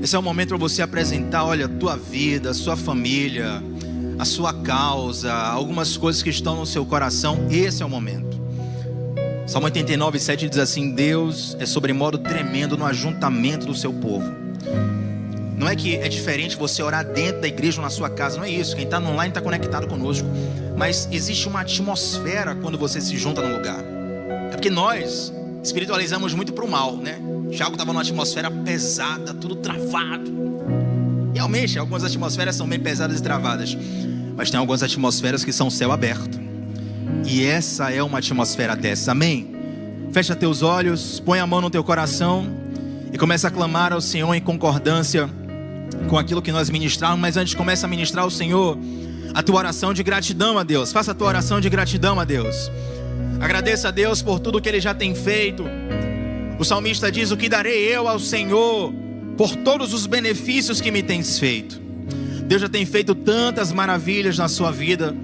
Esse é o momento para você apresentar, olha, a tua vida, a sua família, a sua causa, algumas coisas que estão no seu coração. Esse é o momento. Salmo 89:7 diz assim: Deus é sobremodo tremendo no ajuntamento do seu povo. Não é que é diferente você orar dentro da igreja ou na sua casa, não é isso. Quem está no online está conectado conosco. Mas existe uma atmosfera quando você se junta num lugar. É porque nós espiritualizamos muito para o mal, né? Tiago estava numa atmosfera pesada, tudo travado. Realmente, algumas atmosferas são bem pesadas e travadas, mas tem algumas atmosferas que são céu aberto. E essa é uma atmosfera dessa, amém? Fecha teus olhos, põe a mão no teu coração e começa a clamar ao Senhor em concordância com aquilo que nós ministramos. Mas antes, começa a ministrar ao Senhor a tua oração de gratidão a Deus. Faça a tua oração de gratidão a Deus. Agradeça a Deus por tudo que Ele já tem feito. O salmista diz: o que darei eu ao Senhor por todos os benefícios que me tens feito? Deus já tem feito tantas maravilhas na sua vida.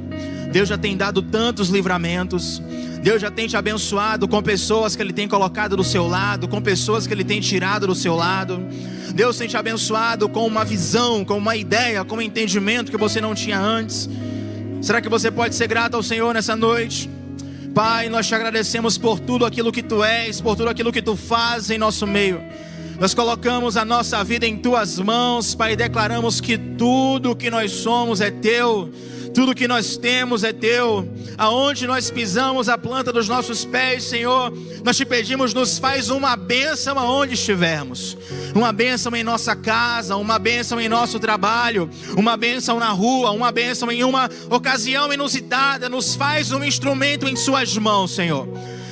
Deus já tem dado tantos livramentos. Deus já tem te abençoado com pessoas que Ele tem colocado do seu lado, com pessoas que Ele tem tirado do seu lado. Deus tem te abençoado com uma visão, com uma ideia, com um entendimento que você não tinha antes. Será que você pode ser grato ao Senhor nessa noite? Pai, nós te agradecemos por tudo aquilo que Tu és, por tudo aquilo que Tu fazes em nosso meio. Nós colocamos a nossa vida em Tuas mãos, Pai, e declaramos que tudo que nós somos é Teu. Tudo que nós temos é Teu. Aonde nós pisamos a planta dos nossos pés, Senhor, nós Te pedimos, nos faz uma bênção aonde estivermos. Uma bênção em nossa casa, uma bênção em nosso trabalho, uma bênção na rua, uma bênção em uma ocasião inusitada. Nos faz um instrumento em Suas mãos, Senhor.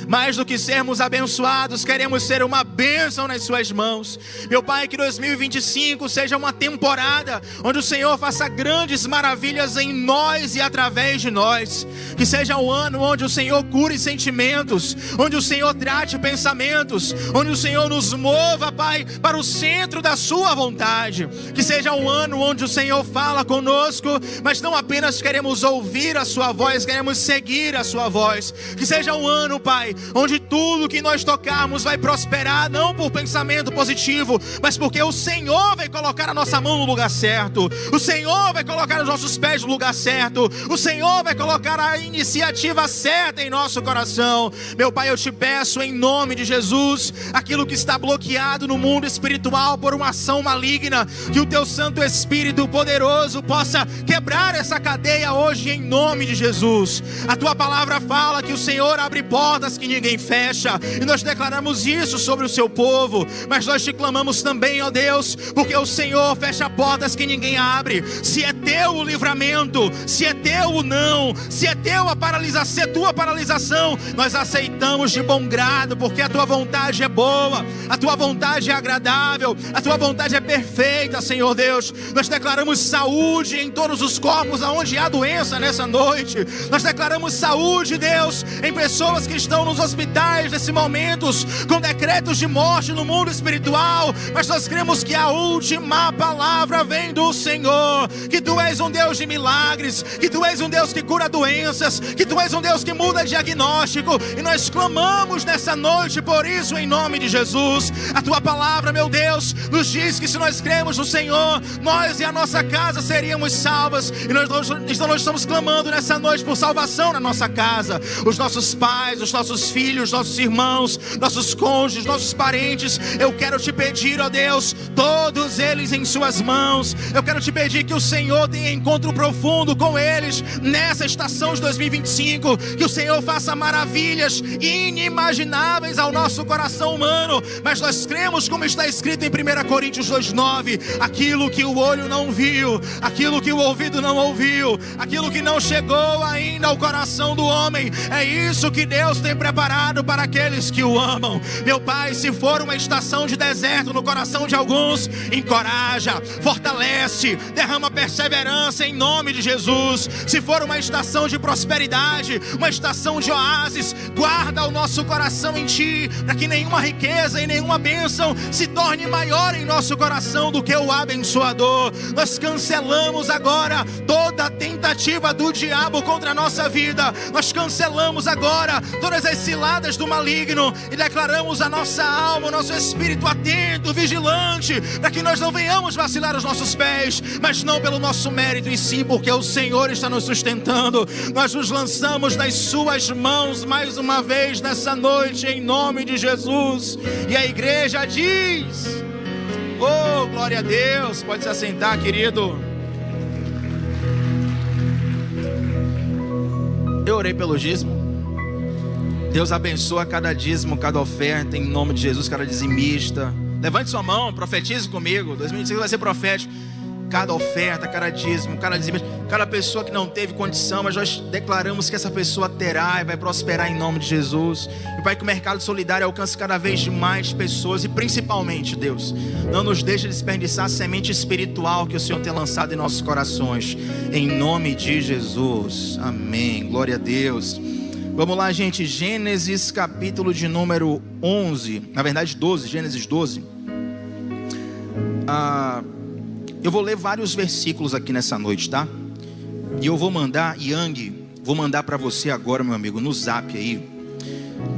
Mais do que sermos abençoados, queremos ser uma bênção nas Suas mãos. Meu Pai, que 2025 seja uma temporada onde o Senhor faça grandes maravilhas em nós e através de nós. Que seja um ano onde o Senhor cure sentimentos, onde o Senhor trate pensamentos, onde o Senhor nos mova, Pai, para o centro da Sua vontade. Que seja um ano onde o Senhor fala conosco, mas não apenas queremos ouvir a Sua voz, queremos seguir a Sua voz. Que seja um ano, Pai, onde tudo que nós tocarmos vai prosperar, não por pensamento positivo, mas porque o Senhor vai colocar a nossa mão no lugar certo. O Senhor vai colocar os nossos pés no lugar certo. O Senhor vai colocar a iniciativa certa em nosso coração. Meu Pai, eu Te peço em nome de Jesus, aquilo que está bloqueado no mundo espiritual por uma ação maligna, que o Teu Santo Espírito poderoso possa quebrar essa cadeia hoje em nome de Jesus. A Tua palavra fala que o Senhor abre portas que ninguém fecha, e nós declaramos isso sobre o Seu povo. Mas nós Te clamamos também, ó Deus, porque o Senhor fecha portas que ninguém abre. Se é Teu o livramento, se é Teu o não, se é Teu a paralisação, se é Tua paralisação, nós aceitamos de bom grado, porque a Tua vontade é boa, a Tua vontade é agradável, a Tua vontade é perfeita, Senhor Deus. Nós declaramos saúde em todos os corpos aonde há doença nessa noite. Nós declaramos saúde, Deus, em pessoas que estão nos hospitais nesse momento, com decretos de morte no mundo espiritual, mas nós cremos que a última palavra vem do Senhor, que Tu és um Deus de milagres, que Tu és um Deus que cura doenças, que Tu és um Deus que muda diagnóstico, e nós clamamos nessa noite por isso em nome de Jesus. A Tua palavra, meu Deus, nos diz que se nós cremos no Senhor, nós e a nossa casa seríamos salvas, e nós estamos clamando nessa noite por salvação na nossa casa. Os nossos pais, os nossos filhos, nossos irmãos, nossos cônjuges, nossos parentes, eu quero Te pedir, ó Deus, todos eles em Suas mãos. Eu quero Te pedir que o Senhor tenha encontro profundo com eles nessa estação de 2025, que o Senhor faça maravilhas inimagináveis ao nosso coração humano, mas nós cremos como está escrito em 1 Coríntios 2:9, aquilo que o olho não viu, aquilo que o ouvido não ouviu, aquilo que não chegou ainda ao coração do homem, é isso que Deus tem preparado para aqueles que o amam. Meu Pai, se for uma estação de deserto no coração de alguns, encoraja, fortalece, derrama perseverança em nome de Jesus. Se for uma estação de prosperidade, uma estação de oásis, guarda o nosso coração em Ti, para que nenhuma riqueza e nenhuma bênção se torne maior em nosso coração do que o abençoador. Nós cancelamos agora toda tentativa do diabo contra a nossa vida. Nós cancelamos agora todas as ciladas do maligno, e declaramos a nossa alma, o nosso espírito atento, vigilante, para que nós não venhamos vacilar os nossos pés, mas não pelo nosso mérito, e sim porque o Senhor está nos sustentando. Nós nos lançamos nas suas mãos mais uma vez nessa noite, em nome de Jesus. E a igreja diz: oh, glória a Deus. Pode se assentar, querido. Eu orei pelo dízimo. Deus abençoa cada dízimo, cada oferta, em nome de Jesus, cada dizimista. Levante sua mão, profetize comigo. 2025 vai ser profético. Cada oferta, cada dízimo, cada dizimista, cada pessoa que não teve condição, mas nós declaramos que essa pessoa terá e vai prosperar em nome de Jesus. E Pai, que o mercado solidário alcance cada vez mais pessoas, e principalmente, Deus, não nos deixe desperdiçar a semente espiritual que o Senhor tem lançado em nossos corações, em nome de Jesus, amém, glória a Deus. Vamos lá, gente, Gênesis capítulo de número 11, na verdade 12, Gênesis 12. Eu vou ler vários versículos aqui nessa noite, tá? E eu vou mandar, vou mandar para você agora, meu amigo, no zap aí,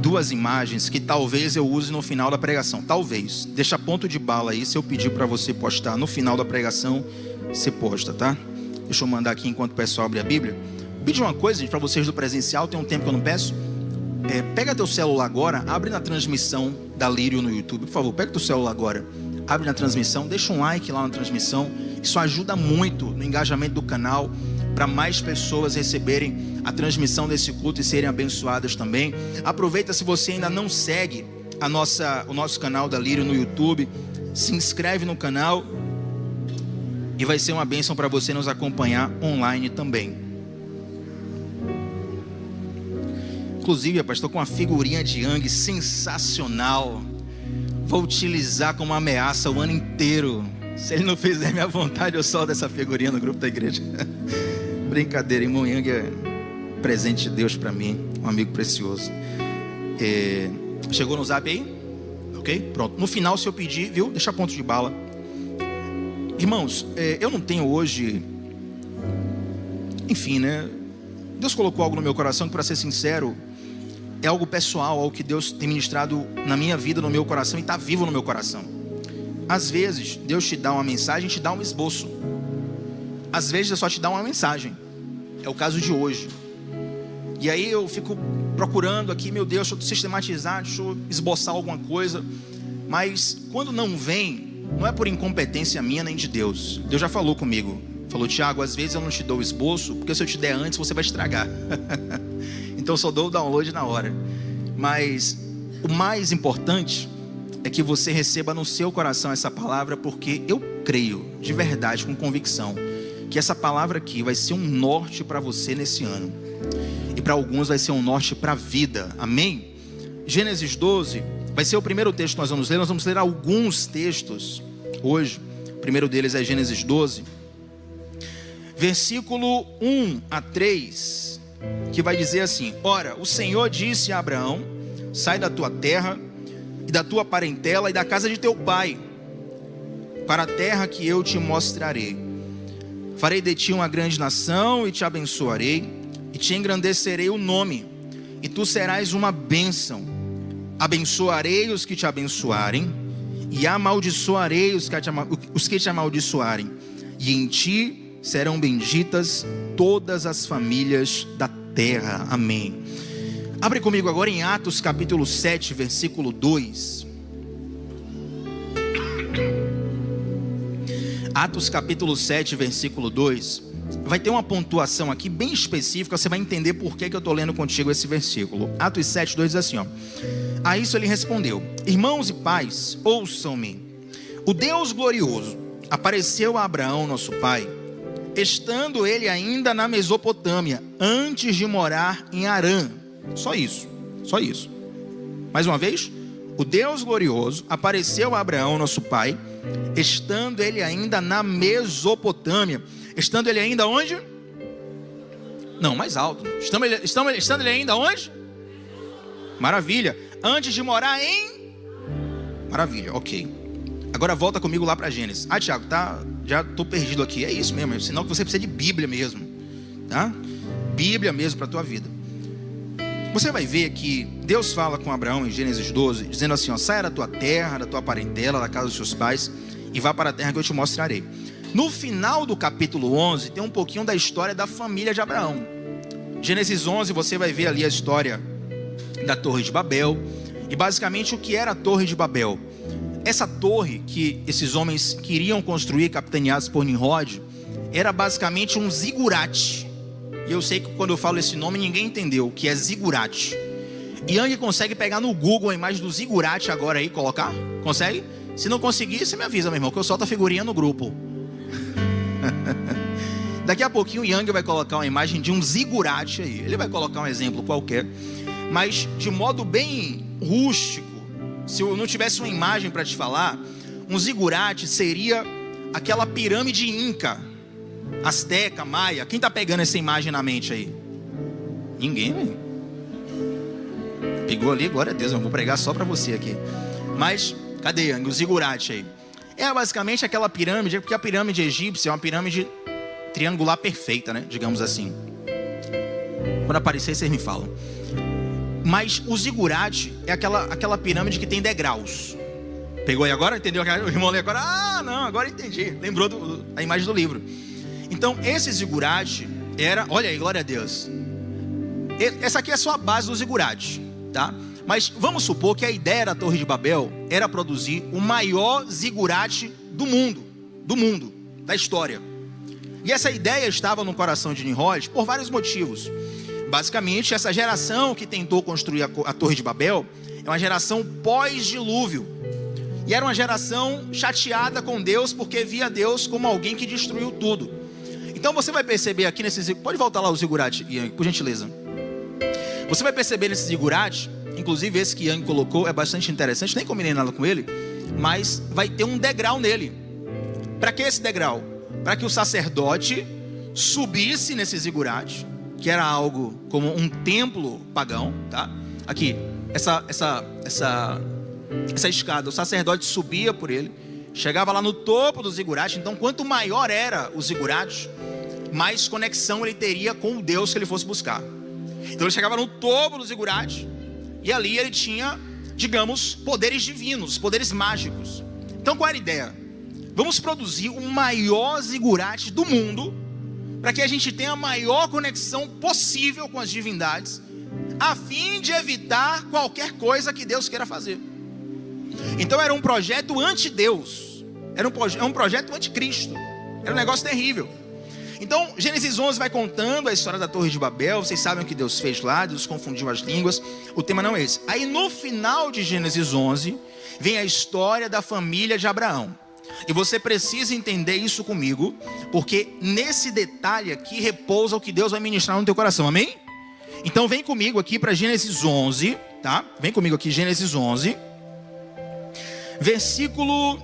2 imagens que talvez eu use no final da pregação. Talvez, deixa ponto de bala aí. Se eu pedir para você postar no final da pregação, você posta, tá? Deixa eu mandar aqui enquanto o pessoal abre a Bíblia. Pedir uma coisa, gente, para vocês do presencial, tem um tempo que eu não peço. Pega teu celular agora, abre na transmissão da Lírio no YouTube, por favor, pega teu celular agora, abre na transmissão, deixa um like lá na transmissão. Isso ajuda muito no engajamento do canal, para mais pessoas receberem a transmissão desse culto e serem abençoadas também. Aproveita, se você ainda não segue o nosso canal da Lírio no YouTube, se inscreve no canal, e vai ser uma bênção para você nos acompanhar online também. Inclusive, rapaz, estou com uma figurinha de Yang sensacional. Vou utilizar como ameaça o ano inteiro. Se ele não fizer minha vontade, eu solto essa figurinha no grupo da igreja. Brincadeira, irmão Yang é presente de Deus para mim, um amigo precioso. Chegou no zap aí? Ok? Pronto. No final, se eu pedir, viu? Deixa ponto de bala. Irmãos, eu não tenho hoje... Enfim, né? Deus colocou algo no meu coração que, para ser sincero, é algo pessoal, algo que Deus tem ministrado na minha vida, no meu coração, e está vivo no meu coração. Às vezes, Deus te dá uma mensagem, te dá um esboço. Às vezes, Deus só te dá uma mensagem. É o caso de hoje. E aí eu fico procurando aqui, meu Deus, deixa eu sistematizar, deixa eu esboçar alguma coisa. Mas quando não vem, não é por incompetência minha nem de Deus. Deus já falou comigo. Falou: Tiago, às vezes eu não te dou o esboço, porque se eu te der antes, você vai estragar. Então eu só dou o download na hora. Mas o mais importante é que você receba no seu coração essa palavra, porque eu creio, de verdade, com convicção, que essa palavra aqui vai ser um norte para você nesse ano. E para alguns vai ser um norte para a vida. Amém? Gênesis 12 vai ser o primeiro texto que nós vamos ler. Nós vamos ler alguns textos hoje. O primeiro deles é Gênesis 12, versículo 1 a 3, que vai dizer assim: ora, o Senhor disse a Abraão: sai da tua terra e da tua parentela e da casa de teu pai, para a terra que eu te mostrarei. Farei de ti uma grande nação e te abençoarei, e te engrandecerei o nome, e tu serás uma bênção. Abençoarei os que te abençoarem, e amaldiçoarei os que te amaldiçoarem, e em ti serão benditas todas as famílias da terra. Amém. Abre comigo agora em Atos capítulo 7, versículo 2. Atos capítulo 7, versículo 2. Vai ter uma pontuação aqui bem específica. Você vai entender por que eu estou lendo contigo esse versículo. Atos 7, 2 diz assim, ó: a isso ele respondeu: irmãos e pais, ouçam-me. O Deus glorioso apareceu a Abraão, nosso pai, estando ele ainda na Mesopotâmia, antes de morar em Harã. Só isso, só isso. Mais uma vez, o Deus glorioso apareceu a Abraão, nosso pai, estando ele ainda na Mesopotâmia. Estando ele ainda onde? Não, mais alto. Estando ele ainda onde? Maravilha. Antes de morar em... Maravilha, ok. Agora volta comigo lá para Gênesis. Ah, Tiago, tá, já estou perdido aqui. É isso mesmo, sinal que você precisa de Bíblia mesmo, tá? Bíblia mesmo para a tua vida. você vai ver que Deus fala com Abraão em Gênesis 12, dizendo assim, ó, saia da tua terra, da tua parentela, da casa dos seus pais, e vá para a terra que eu te mostrarei. No final do capítulo 11, tem um pouquinho da história da família de Abraão. Gênesis 11, você vai ver ali a história da Torre de Babel, e basicamente o que era a Torre de Babel. Essa torre que esses homens queriam construir, capitaneados por Nimrod, era basicamente um zigurate. E eu sei que quando eu falo esse nome, ninguém entendeu o que é zigurate. Yang consegue pegar no Google a imagem do zigurate agora aí e colocar? Consegue? Se não conseguir, você me avisa, meu irmão, que eu solto a figurinha no grupo. Daqui a pouquinho o Yang vai colocar uma imagem de um zigurate aí. Ele vai colocar um exemplo qualquer, mas de modo bem rústico. Se eu não tivesse uma imagem para te falar, um zigurate seria aquela pirâmide inca, asteca, maia. Quem está pegando essa imagem na mente aí? Ninguém, velho. Pegou ali, glória a Deus, eu vou pregar só para você aqui. Mas, cadê, Yang? O zigurate aí. É basicamente aquela pirâmide, porque a pirâmide egípcia é uma pirâmide triangular perfeita, né? Digamos assim. Quando aparecer, vocês me falam. Mas o zigurate é aquela pirâmide que tem degraus. Pegou aí agora? Entendeu? O irmão ali agora, não, agora entendi. Lembrou a imagem do livro. Então, esse zigurate era, olha aí, glória a Deus. Essa aqui é só a base do zigurate, tá? Mas vamos supor que a ideia da Torre de Babel era produzir o maior zigurate do mundo, da história. E essa ideia estava no coração de Nimrod por vários motivos. Basicamente, essa geração que tentou construir a Torre de Babel é uma geração pós-dilúvio. E era uma geração chateada com Deus, porque via Deus como alguém que destruiu tudo. Então você vai perceber aqui nesse... Pode voltar lá o zigurate, Yang, por gentileza. Você vai perceber nesse zigurate, inclusive esse que Yang colocou é bastante interessante, nem combinei nada com ele, mas vai ter um degrau nele. Para que esse degrau? Para que o sacerdote subisse nesse zigurate, que era algo como um templo pagão, tá? Aqui, essa escada, o sacerdote subia por ele, chegava lá no topo do zigurate. Então, quanto maior era o zigurate, mais conexão ele teria com o Deus que ele fosse buscar. Então, ele chegava no topo do zigurate, e ali ele tinha, digamos, poderes divinos, poderes mágicos. Então, qual era a ideia? Vamos produzir o maior zigurate do mundo, para que a gente tenha a maior conexão possível com as divindades, a fim de evitar qualquer coisa que Deus queira fazer. Então era um projeto anti-Deus, era um projeto anti-Cristo, era um negócio terrível. Então Gênesis 11 vai contando a história da Torre de Babel. Vocês sabem o que Deus fez lá, Deus confundiu as línguas. O tema não é esse. Aí no final de Gênesis 11 vem a história da família de Abraão. E você precisa entender isso comigo, porque nesse detalhe aqui repousa o que Deus vai ministrar no teu coração, amém? Então vem comigo aqui para Gênesis 11, tá? Vem comigo aqui, Gênesis 11, versículo...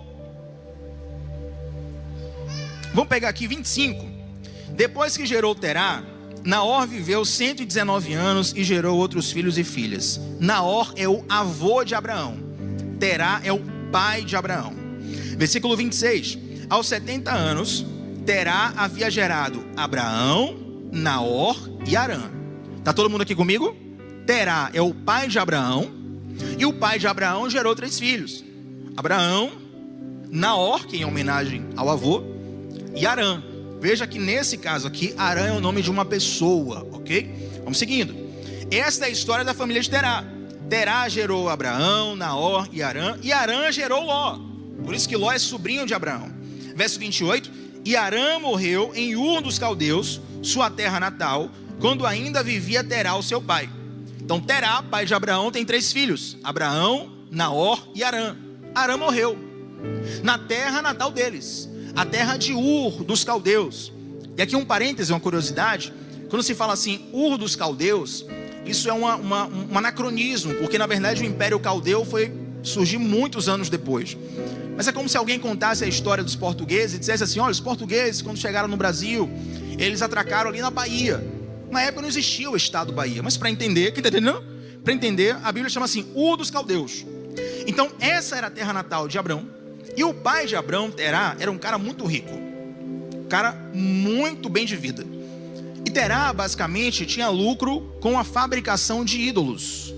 Vamos pegar aqui 25. Depois que gerou Terá, Naor viveu 119 anos e gerou outros filhos e filhas. Naor é o avô de Abraão, Terá é o pai de Abraão. Versículo 26. Aos 70 anos, Terá havia gerado Abraão, Naor e Harã. Está todo mundo aqui comigo? Terá é o pai de Abraão, e o pai de Abraão gerou 3 filhos: Abraão, Naor, que é em homenagem ao avô, e Harã. Veja que nesse caso aqui, Harã é o nome de uma pessoa, ok? Vamos seguindo. Esta é a história da família de Terá. Terá gerou Abraão, Naor e Harã gerou Ló. Por isso que Ló é sobrinho de Abraão. Verso 28. E Harã morreu em Ur dos Caldeus, sua terra natal, quando ainda vivia Terá, o seu pai. Então Terá, pai de Abraão, tem 3 filhos: Abraão, Naor e Harã. Harã morreu na terra natal deles, a terra de Ur dos Caldeus. E aqui um parêntese, uma curiosidade: quando se fala assim, Ur dos Caldeus, isso é um anacronismo, porque na verdade o Império Caldeu surgiu muitos anos depois. Mas é como se alguém contasse a história dos portugueses e dissesse assim: olha, os portugueses, quando chegaram no Brasil, eles atracaram ali na Bahia. Na época não existia o estado Bahia, mas para entender, quem está entendendo? Para entender, a Bíblia chama assim, Ur dos Caldeus. Então essa era a terra natal de Abrão. E o pai de Abrão, Terá, era um cara muito rico, um cara muito bem de vida. E Terá, basicamente, tinha lucro com a fabricação de ídolos.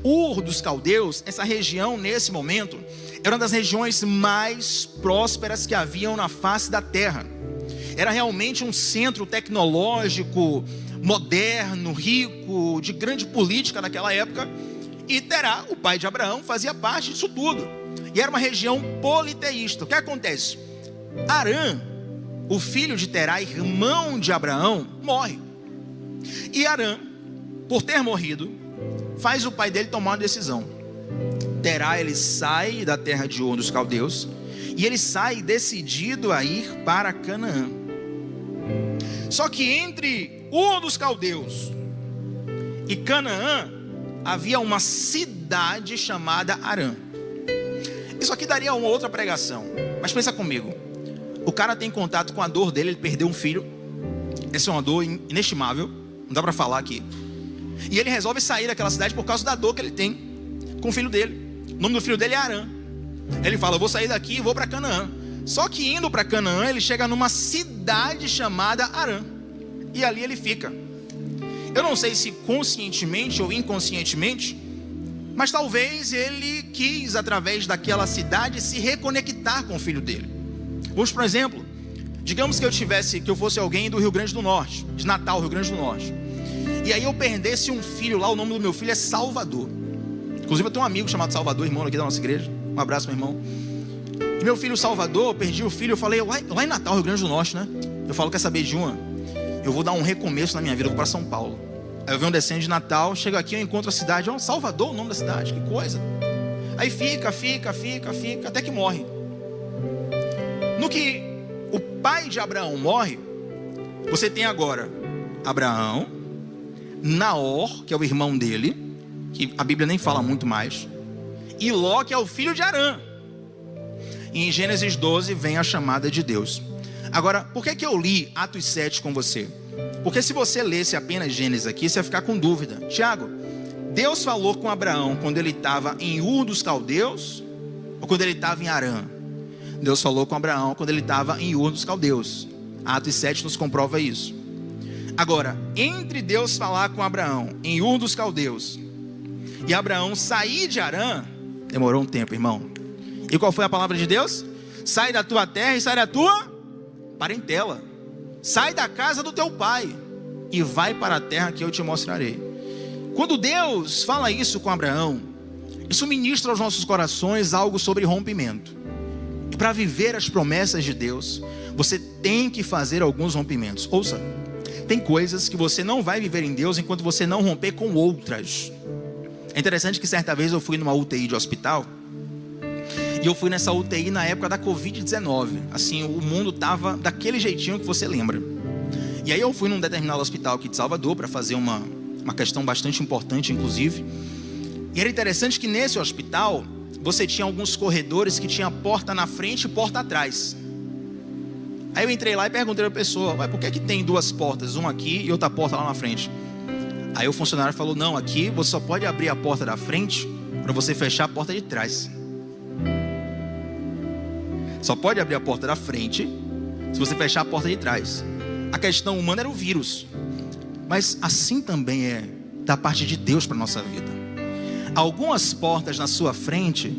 Ur dos Caldeus, essa região, nesse momento, era uma das regiões mais prósperas que haviam na face da terra. Era realmente um centro tecnológico, moderno, rico, de grande política naquela época. E Terá, o pai de Abraão, fazia parte disso tudo. E era uma região politeísta. O que acontece? Arã, o filho de Terá, irmão de Abraão, morre. E Arã, por ter morrido, faz o pai dele tomar uma decisão. Terá, ele sai da terra de Ur dos Caldeus, e ele sai decidido a ir para Canaã. Só que entre Ur dos Caldeus e Canaã, havia uma cidade chamada Arã. Isso aqui daria uma outra pregação, mas pensa comigo. O cara tem contato com a dor dele, ele perdeu um filho. Essa é uma dor inestimável, não dá para falar aqui. E ele resolve sair daquela cidade por causa da dor que ele tem com o filho dele. O nome do filho dele é Arã. Ele fala, eu vou sair daqui e vou para Canaã. Só que indo para Canaã, ele chega numa cidade chamada Arã. E ali ele fica. Eu não sei se conscientemente ou inconscientemente, mas talvez ele quis, através daquela cidade, se reconectar com o filho dele. Vamos, por exemplo, digamos que eu fosse alguém do Rio Grande do Norte, de Natal, Rio Grande do Norte. E aí eu perdesse um filho lá, o nome do meu filho é Salvador. Inclusive eu tenho um amigo chamado Salvador, irmão aqui da nossa igreja. Um abraço, meu irmão. E meu filho Salvador, eu perdi o filho, eu falei, lá em Natal, Rio Grande do Norte, né? Eu falo, quer saber de uma? Eu vou dar um recomeço na minha vida, eu vou para São Paulo. Aí eu venho descendo de Natal, chego aqui, eu encontro a cidade, Salvador, o nome da cidade, que coisa. Aí fica, até que morre. No que o pai de Abraão morre, você tem agora Abraão, Naor, que é o irmão dele, que a Bíblia nem fala muito mais, e Ló, que é o filho de Arã. E em Gênesis 12 vem a chamada de Deus. Agora, por que eu li Atos 7 com você? Porque se você lesse apenas Gênesis aqui, você ia ficar com dúvida. Tiago, Deus falou com Abraão quando ele estava em Ur dos Caldeus ou quando ele estava em Arã? Deus falou com Abraão quando ele estava em Ur dos Caldeus. Atos 7 nos comprova isso. Agora, entre Deus falar com Abraão em Ur dos Caldeus e Abraão sair de Arã, demorou um tempo, irmão. E qual foi a palavra de Deus? Sai da tua terra e sai da tua parentela. Sai da casa do teu pai e vai para a terra que eu te mostrarei. Quando Deus fala isso com Abraão, isso ministra aos nossos corações algo sobre rompimento. E para viver as promessas de Deus, você tem que fazer alguns rompimentos. Ouça, tem coisas que você não vai viver em Deus enquanto você não romper com outras. É interessante que certa vez eu fui numa UTI de hospital, e eu fui nessa UTI na época da Covid-19. Assim, o mundo estava daquele jeitinho que você lembra. E aí eu fui num determinado hospital aqui de Salvador para fazer uma questão bastante importante, inclusive. E era interessante que nesse hospital você tinha alguns corredores que tinha porta na frente e porta atrás. Aí eu entrei lá e perguntei para a pessoa, por que tem duas portas, uma aqui e outra porta lá na frente? Aí o funcionário falou, não, aqui você só pode abrir a porta da frente para você fechar a porta de trás. Só pode abrir a porta da frente se você fechar a porta de trás. A questão humana era o vírus, mas assim também é da parte de Deus para a nossa vida. Algumas portas na sua frente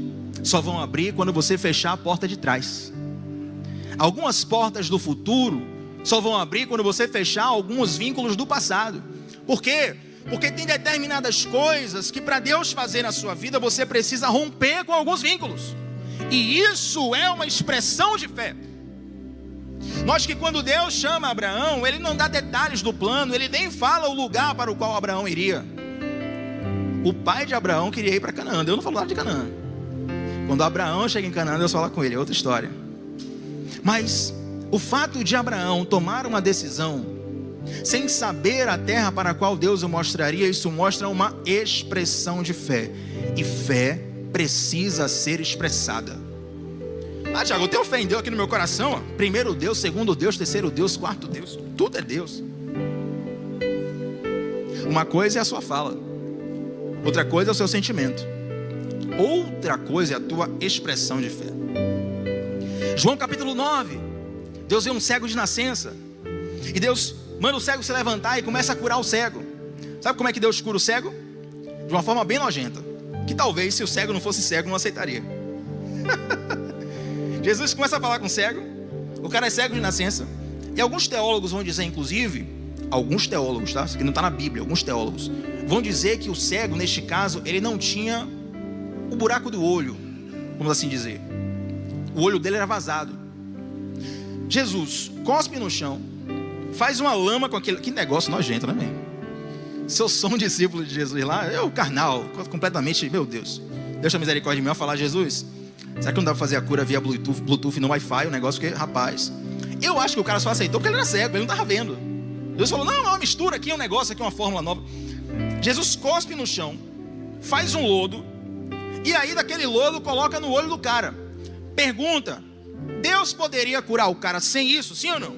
só vão abrir quando você fechar a porta de trás. Algumas portas do futuro só vão abrir quando você fechar alguns vínculos do passado. Por quê? Porque tem determinadas coisas que para Deus fazer na sua vida você precisa romper com alguns vínculos. E isso é uma expressão de fé. Note que quando Deus chama Abraão, Ele não dá detalhes do plano, Ele nem fala o lugar para o qual Abraão iria. O pai de Abraão queria ir para Canaã, Deus não falou nada de Canaã. Quando Abraão chega em Canaã, Deus fala com ele, é outra história. Mas o fato de Abraão tomar uma decisão sem saber a terra para a qual Deus o mostraria, isso mostra uma expressão de fé. E fé precisa ser expressada. Tiago, eu tenho fé em Deus aqui no meu coração, ó. Primeiro Deus, segundo Deus, terceiro Deus, quarto Deus. Tudo é Deus. Uma coisa é a sua fala, outra coisa é o seu sentimento, outra coisa é a tua expressão de fé. João capítulo 9, Deus vê um cego de nascença, e Deus manda o cego se levantar e começa a curar o cego. Sabe como é que Deus cura o cego? De uma forma bem nojenta, que talvez se o cego não fosse cego não aceitaria. Jesus começa a falar com o cego, o cara é cego de nascença, e alguns teólogos vão dizer, inclusive, alguns teólogos, tá? Isso aqui não está na Bíblia, alguns teólogos vão dizer que o cego, neste caso, ele não tinha o buraco do olho, vamos assim dizer. O olho dele era vazado. Jesus cospe no chão, faz uma lama com aquele... Que negócio nojento, né, man? Se eu sou um discípulo de Jesus lá, eu carnal, completamente, meu Deus. Deus tem misericórdia de mim, eu falar, Jesus, será que não dá para fazer a cura via Bluetooth no Wi-Fi, o negócio que, rapaz... Eu acho que o cara só aceitou porque ele era cego, ele não estava vendo. Deus falou, não, uma mistura aqui, um negócio aqui, uma fórmula nova. Jesus cospe no chão, faz um lodo, e aí daquele lodo coloca no olho do cara. Pergunta, Deus poderia curar o cara sem isso, sim ou não?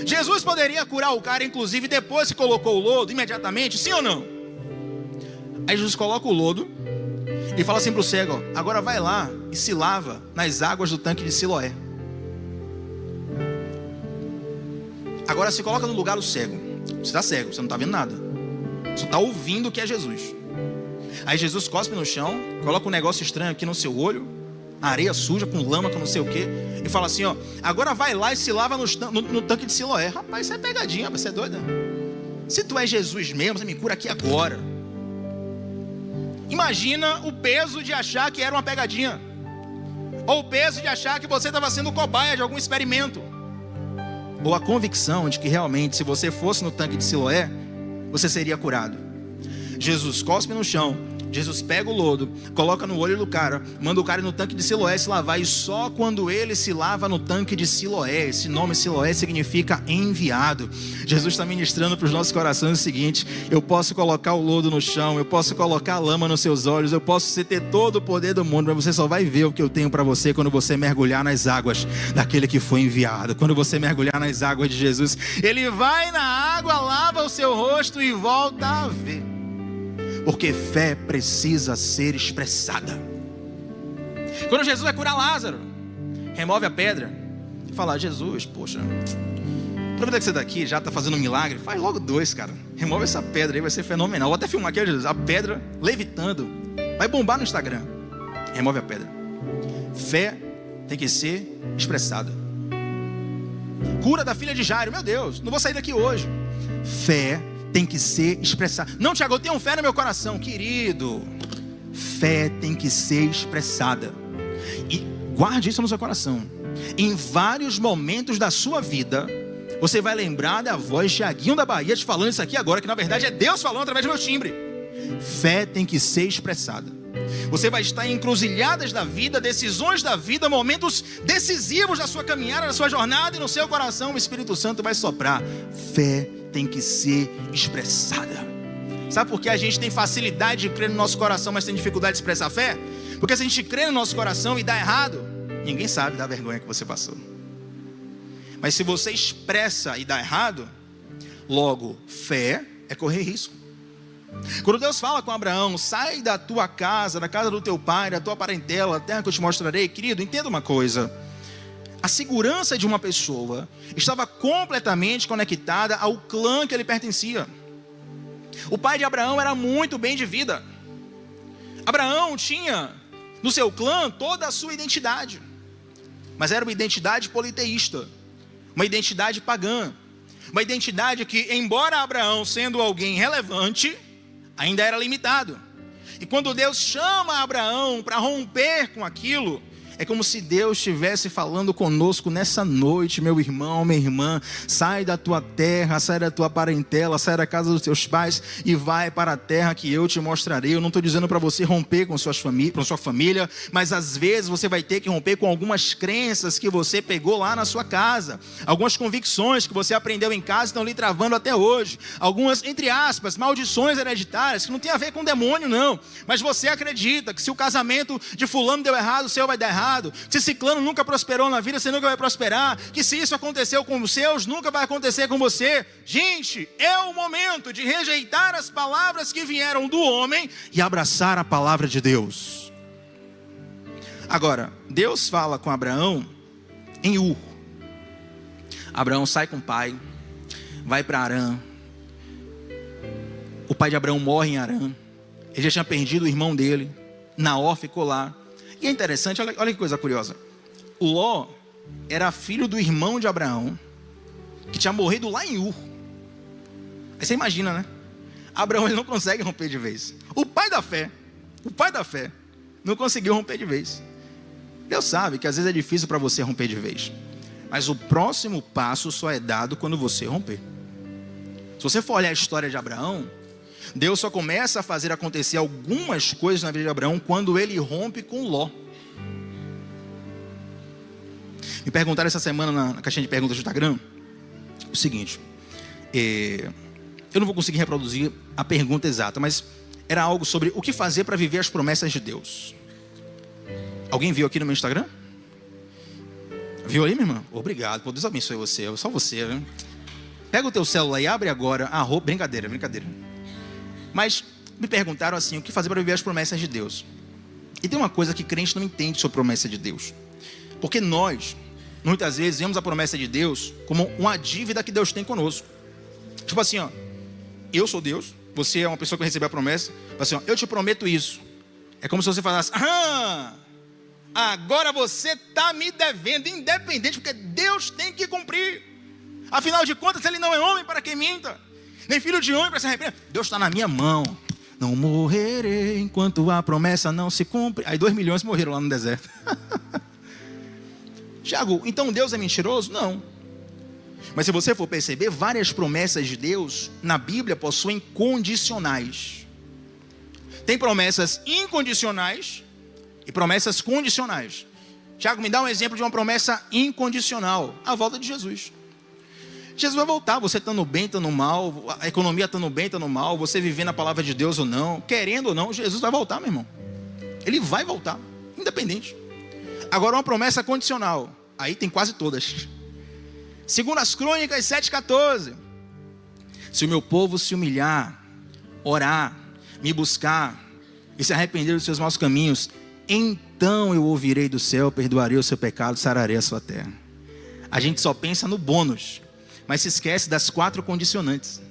Jesus poderia curar o cara, inclusive, depois que colocou o lodo, imediatamente, sim ou não? Aí Jesus coloca o lodo e fala assim para o cego, ó, agora vai lá e se lava nas águas do tanque de Siloé. Agora se coloca no lugar do cego. Você está cego, você não está vendo nada. Você está ouvindo o que é Jesus. Aí Jesus cospe no chão, coloca um negócio estranho aqui no seu olho, areia suja com lama, com não sei o que, e fala assim, ó, agora vai lá e se lava no tanque de Siloé. Rapaz, isso é pegadinha, rapaz, você é doido, né? Se tu é Jesus mesmo, você me cura aqui agora. Imagina o peso de achar que era uma pegadinha, ou o peso de achar que você estava sendo cobaia de algum experimento, ou a convicção de que realmente, se você fosse no tanque de Siloé, você seria curado. Jesus cospe no chão, Jesus pega o lodo, coloca no olho do cara, manda o cara ir no tanque de Siloé se lavar, e só quando ele se lava no tanque de Siloé, esse nome Siloé significa enviado. Jesus está ministrando para os nossos corações o seguinte, eu posso colocar o lodo no chão, eu posso colocar a lama nos seus olhos, eu posso ter todo o poder do mundo, mas você só vai ver o que eu tenho para você quando você mergulhar nas águas daquele que foi enviado. Quando você mergulhar nas águas de Jesus, ele vai na água, lava o seu rosto e volta a ver. Porque fé precisa ser expressada. Quando Jesus vai curar Lázaro, remove a pedra e fala, Jesus, poxa, aproveita que você daqui já está fazendo um milagre, faz logo 2, cara. Remove essa pedra aí, vai ser fenomenal. Vou até filmar aqui, Jesus, a pedra levitando, vai bombar no Instagram. Remove a pedra. Fé tem que ser expressada. Cura da filha de Jairo, meu Deus, não vou sair daqui hoje. Fé tem que ser expressada. Não, Tiago, eu tenho fé no meu coração, querido. Fé tem que ser expressada. E guarde isso no seu coração. Em vários momentos da sua vida, você vai lembrar da voz de Tiaguinho da Bahia te falando isso aqui agora, que na verdade é Deus falando através do meu timbre. Fé tem que ser expressada. Você vai estar em encruzilhadas da vida, decisões da vida, momentos decisivos da sua caminhada, da sua jornada, e no seu coração o Espírito Santo vai soprar. Fé tem que ser expressada. Sabe por que a gente tem facilidade de crer no nosso coração, mas tem dificuldade de expressar a fé? Porque se a gente crê no nosso coração e dá errado, ninguém sabe da vergonha que você passou. Mas se você expressa e dá errado, logo, fé é correr risco. Quando Deus fala com Abraão, sai da tua casa, da casa do teu pai, da tua parentela, a terra que eu te mostrarei, querido, entenda uma coisa. A segurança de uma pessoa estava completamente conectada ao clã que ele pertencia. O pai de Abraão era muito bem de vida. Abraão tinha no seu clã toda a sua identidade, mas era uma identidade politeísta, uma identidade pagã, uma identidade que, embora Abraão sendo alguém relevante, ainda era limitado. E quando Deus chama Abraão para romper com aquilo, é como se Deus estivesse falando conosco nessa noite, meu irmão, minha irmã, sai da tua terra, sai da tua parentela, sai da casa dos teus pais e vai para a terra que eu te mostrarei. Eu não estou dizendo para você romper com sua família, mas às vezes você vai ter que romper com algumas crenças que você pegou lá na sua casa, algumas convicções que você aprendeu em casa estão lhe travando até hoje, algumas, entre aspas, maldições hereditárias que não tem a ver com demônio não, mas você acredita que se o casamento de fulano deu errado, o seu vai dar errado, se ciclano nunca prosperou na vida, você nunca vai prosperar, que se isso aconteceu com os seus, nunca vai acontecer com você. Gente, é o momento de rejeitar as palavras que vieram do homem e abraçar a palavra de Deus. Agora, Deus fala com Abraão em Ur. Abraão sai com o pai, vai para Harã. O pai de Abraão morre em Harã. Ele já tinha perdido o irmão dele. Naor ficou lá. E é interessante, olha que coisa curiosa. Ló era filho do irmão de Abraão, que tinha morrido lá em Ur. Aí você imagina, né? Abraão, ele não consegue romper de vez. O pai da fé, não conseguiu romper de vez. Deus sabe que às vezes é difícil para você romper de vez. Mas o próximo passo só é dado quando você romper. Se você for olhar a história de Abraão, Deus só começa a fazer acontecer algumas coisas na vida de Abraão quando ele rompe com Ló. Me perguntaram essa semana na caixinha de perguntas do Instagram o seguinte: eu não vou conseguir reproduzir a pergunta exata, mas era algo sobre o que fazer para viver as promessas de Deus. Alguém viu aqui no meu Instagram? Viu aí, minha irmã? Obrigado, Deus abençoe você, só você, né? Pega o teu celular e abre agora. Brincadeira. Mas me perguntaram assim, o que fazer para viver as promessas de Deus? E tem uma coisa que crente não entende sobre a promessa de Deus. Porque nós, muitas vezes, vemos a promessa de Deus como uma dívida que Deus tem conosco. Tipo assim, ó, eu sou Deus, você é uma pessoa que recebeu a promessa, assim, ó, eu te prometo isso. É como se você falasse, agora você está me devendo, independente, porque Deus tem que cumprir. Afinal de contas, ele não é homem para que minta, nem filho de homem para se arrepender. Deus está na minha mão. Não morrerei enquanto a promessa não se cumpre. Aí 2 milhões morreram lá no deserto. Tiago, então Deus é mentiroso? Não. Mas se você for perceber, várias promessas de Deus na Bíblia possuem condicionais. Tem promessas incondicionais e promessas condicionais. Tiago, me dá um exemplo de uma promessa incondicional: a volta de Jesus. Jesus vai voltar, você estando bem, estando mal, a economia estando bem, estando mal, você vivendo a palavra de Deus ou não, querendo ou não, Jesus vai voltar, meu irmão. Ele vai voltar, independente. Agora uma promessa condicional, aí tem quase todas. Segundo as Crônicas 7,14. Se o meu povo se humilhar, orar, me buscar e se arrepender dos seus maus caminhos, então eu ouvirei do céu, perdoarei o seu pecado, sararei a sua terra. A gente só pensa no bônus, mas se esquece das 4 condicionantes.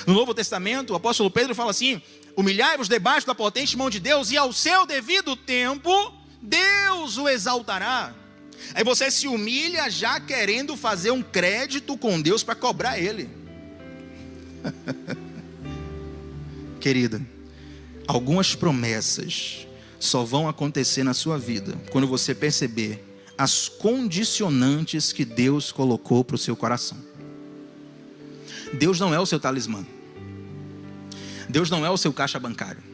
No Novo Testamento, o apóstolo Pedro fala assim: humilhai-vos debaixo da potente mão de Deus, e ao seu devido tempo, Deus o exaltará. Aí você se humilha já querendo fazer um crédito com Deus para cobrar Ele. Querida, algumas promessas só vão acontecer na sua vida quando você perceber as condicionantes que Deus colocou para o seu coração. Deus não é o seu talismã. Deus não é o seu caixa bancário.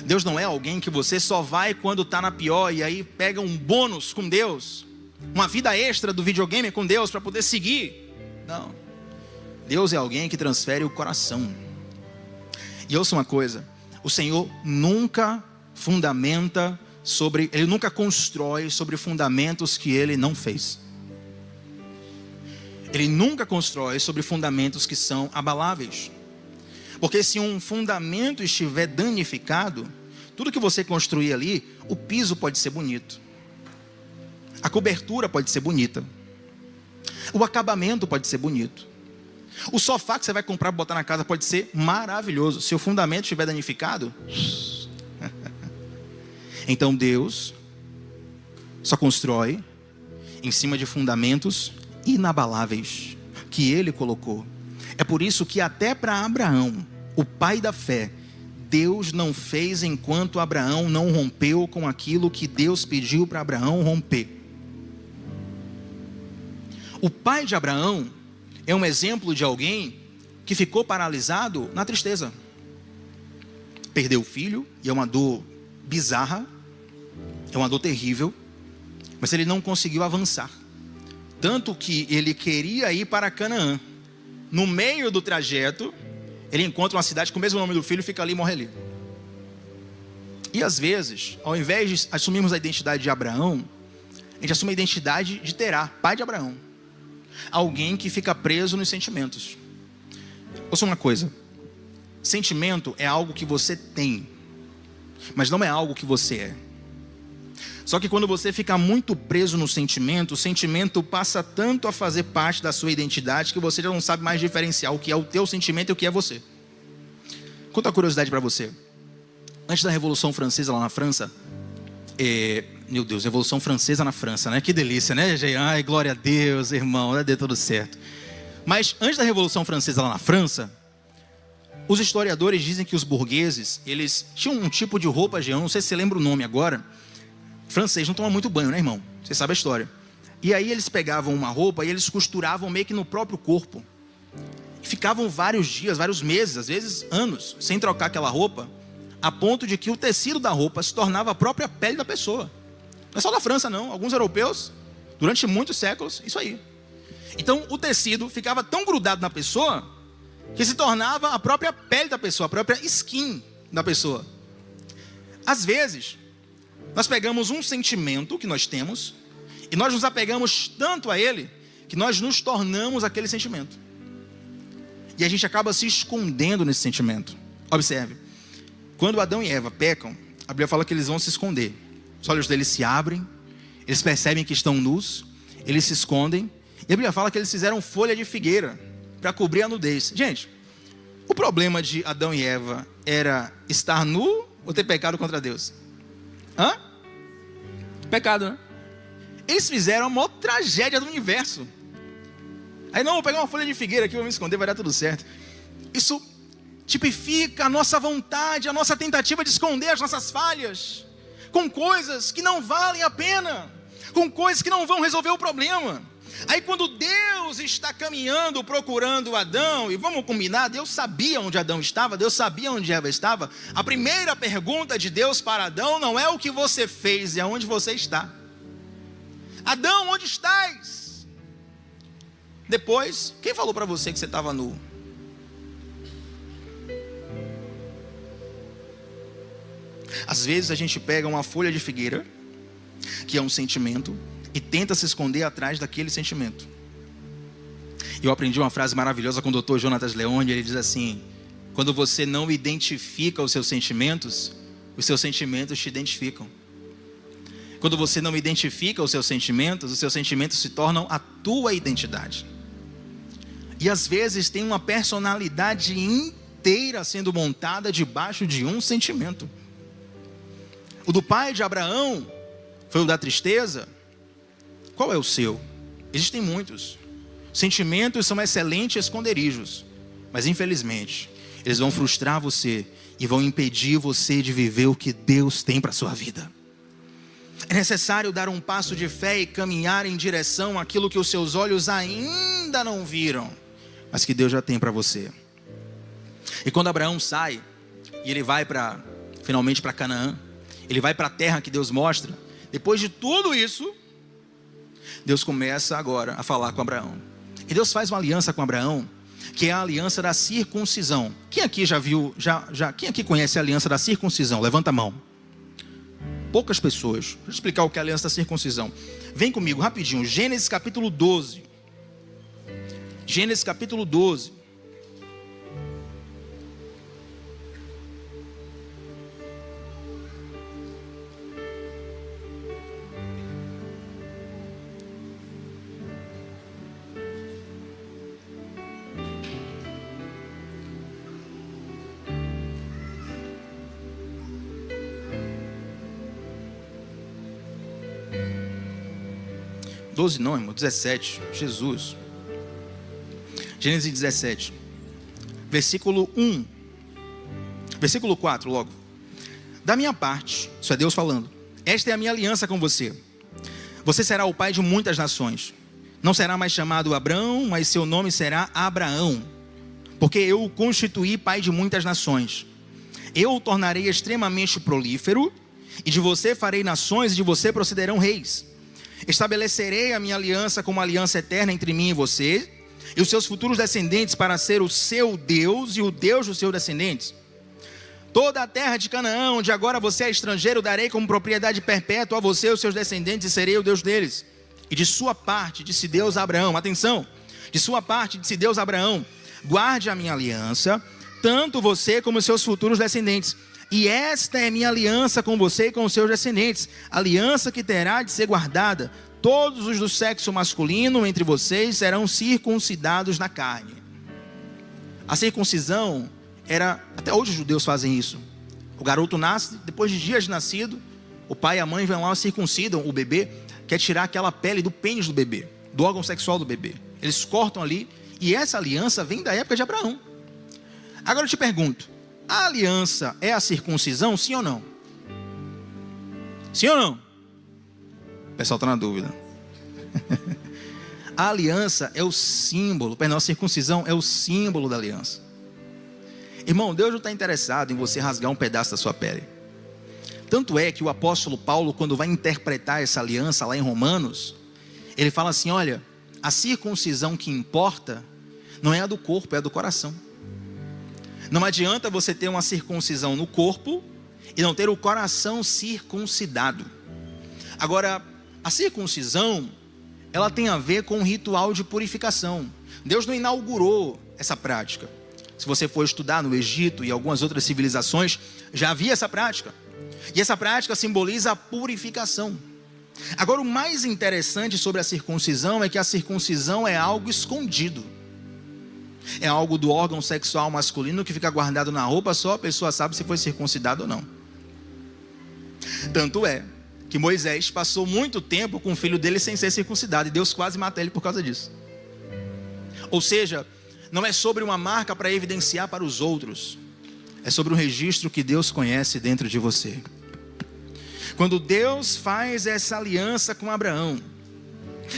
Deus não é alguém que você só vai quando está na pior e aí pega um bônus com Deus, uma vida extra do videogame com Deus para poder seguir. Não. Deus é alguém que transfere o coração. E ouça uma coisa: o Senhor nunca fundamenta Ele nunca constrói sobre fundamentos que Ele não fez. Ele nunca constrói sobre fundamentos que são abaláveis. Porque se um fundamento estiver danificado, tudo que você construir ali, o piso pode ser bonito, a cobertura pode ser bonita, o acabamento pode ser bonito, o sofá que você vai comprar para botar na casa pode ser maravilhoso. Se o fundamento estiver danificado, então Deus só constrói em cima de fundamentos inabaláveis que Ele colocou. É por isso que até para Abraão, o pai da fé, Deus não fez enquanto Abraão não rompeu com aquilo que Deus pediu para Abraão romper. O pai de Abraão é um exemplo de alguém que ficou paralisado na tristeza. Perdeu o filho, e é uma dor bizarra, é uma dor terrível, mas ele não conseguiu avançar. Tanto que ele queria ir para Canaã. No meio do trajeto, ele encontra uma cidade com o mesmo nome do filho, fica ali e morre ali. E às vezes, ao invés de assumirmos a identidade de Abraão, a gente assume a identidade de Terá, pai de Abraão. Alguém que fica preso nos sentimentos. Ouça uma coisa: sentimento é algo que você tem, mas não é algo que você é. Só que quando você fica muito preso no sentimento, o sentimento passa tanto a fazer parte da sua identidade que você já não sabe mais diferenciar o que é o teu sentimento e o que é você. Conta uma curiosidade para você. Antes da Revolução Francesa lá na França, meu Deus, Revolução Francesa na França, né? Que delícia, né, gente? Ai, glória a Deus, irmão, vai dar tudo certo. Mas antes da Revolução Francesa lá na França, os historiadores dizem que os burgueses, eles tinham um tipo de roupa, Jean, não sei se você lembra o nome agora. Francês não toma muito banho, né, irmão? Você sabe a história. E aí eles pegavam uma roupa e eles costuravam meio que no próprio corpo. E ficavam vários dias, vários meses, às vezes anos, sem trocar aquela roupa, a ponto de que o tecido da roupa se tornava a própria pele da pessoa. Não é só da França, não. Alguns europeus, durante muitos séculos, isso aí. Então, o tecido ficava tão grudado na pessoa que se tornava a própria pele da pessoa, a própria skin da pessoa. Às vezes, nós pegamos um sentimento que nós temos e nós nos apegamos tanto a ele que nós nos tornamos aquele sentimento. E a gente acaba se escondendo nesse sentimento. Observe. Quando Adão e Eva pecam, a Bíblia fala que eles vão se esconder. Os olhos deles se abrem, eles percebem que estão nus, eles se escondem. E a Bíblia fala que eles fizeram folha de figueira para cobrir a nudez. Gente, o problema de Adão e Eva era estar nu ou ter pecado contra Deus? Pecado, né? Eles fizeram a maior tragédia do universo. Aí não, vou pegar uma folha de figueira aqui, vou me esconder, vai dar tudo certo. Isso tipifica a nossa vontade, a nossa tentativa de esconder as nossas falhas, com coisas que não valem a pena, com coisas que não vão resolver o problema. Aí quando Deus está caminhando, procurando Adão, e vamos combinar, Deus sabia onde Adão estava, Deus sabia onde Eva estava. A primeira pergunta de Deus para Adão não é o que você fez, é onde você está. Adão, onde estás? Depois, quem falou para você que você estava nu? Às vezes a gente pega uma folha de figueira, que é um sentimento, e tenta se esconder atrás daquele sentimento. Eu aprendi uma frase maravilhosa com o Dr. Jonatas Leone. Ele diz assim: quando você não identifica os seus sentimentos te identificam. Quando você não identifica os seus sentimentos se tornam a tua identidade. E às vezes tem uma personalidade inteira sendo montada debaixo de um sentimento. O do pai de Abraão foi o da tristeza. Qual é o seu? Existem muitos. Sentimentos são excelentes esconderijos, mas infelizmente eles vão frustrar você e vão impedir você de viver o que Deus tem para a sua vida. É necessário dar um passo de fé e caminhar em direção àquilo que os seus olhos ainda não viram, mas que Deus já tem para você. E quando Abraão sai e ele vai finalmente para Canaã, ele vai para a terra que Deus mostra. Depois de tudo isso, Deus começa agora a falar com Abraão. E Deus faz uma aliança com Abraão, que é a aliança da circuncisão. Quem aqui já viu, quem aqui conhece a aliança da circuncisão? Levanta a mão. Poucas pessoas. Deixa eu explicar o que é a aliança da circuncisão. Vem comigo rapidinho. Gênesis capítulo 12. Gênesis capítulo 12. Não, irmão, 17, Jesus. Gênesis 17, versículo 1, versículo 4 logo. Da minha parte, isso é Deus falando, esta é a minha aliança com você. Você será o pai de muitas nações. Não será mais chamado Abrão, mas seu nome será Abraão, porque eu o constituí pai de muitas nações. Eu o tornarei extremamente prolífero, e de você farei nações, e de você procederão reis. Estabelecerei a minha aliança como uma aliança eterna entre mim e você e os seus futuros descendentes, para ser o seu Deus e o Deus dos seus descendentes. Toda a terra de Canaã, onde agora você é estrangeiro, darei como propriedade perpétua a você e os seus descendentes, e serei o Deus deles. E de sua parte, disse Deus a Abraão, atenção, de sua parte, disse Deus a Abraão, guarde a minha aliança, tanto você como os seus futuros descendentes. E esta é minha aliança com você e com os seus descendentes, aliança que terá de ser guardada. Todos os do sexo masculino entre vocês serão circuncidados na carne. A circuncisão era, até hoje os judeus fazem isso. O garoto nasce, depois de dias de nascido, o pai e a mãe vão lá e circuncidam o bebê, quer tirar aquela pele do pênis do bebê, do órgão sexual do bebê. Eles cortam ali, e essa aliança vem da época de Abraão. Agora eu te pergunto, a aliança é a circuncisão, sim ou não? Sim ou não? O pessoal está na dúvida. A aliança é o símbolo, perdão, a circuncisão é o símbolo da aliança. Irmão, Deus não está interessado em você rasgar um pedaço da sua pele. Tanto é que o apóstolo Paulo, quando vai interpretar essa aliança lá em Romanos, ele fala assim, olha, a circuncisão que importa não é a do corpo, é a do coração. Não adianta você ter uma circuncisão no corpo e não ter o coração circuncidado. Agora, a circuncisão, ela tem a ver com um ritual de purificação. Deus não inaugurou essa prática. Se você for estudar no Egito e algumas outras civilizações, já havia essa prática. E essa prática simboliza a purificação. Agora, o mais interessante sobre a circuncisão é que a circuncisão é algo escondido. É algo do órgão sexual masculino que fica guardado na roupa, só a pessoa sabe se foi circuncidado ou não. Tanto é que Moisés passou muito tempo com o filho dele sem ser circuncidado, e Deus quase mata ele por causa disso. Ou seja, não é sobre uma marca para evidenciar para os outros, é sobre um registro que Deus conhece dentro de você. Quando Deus faz essa aliança com Abraão,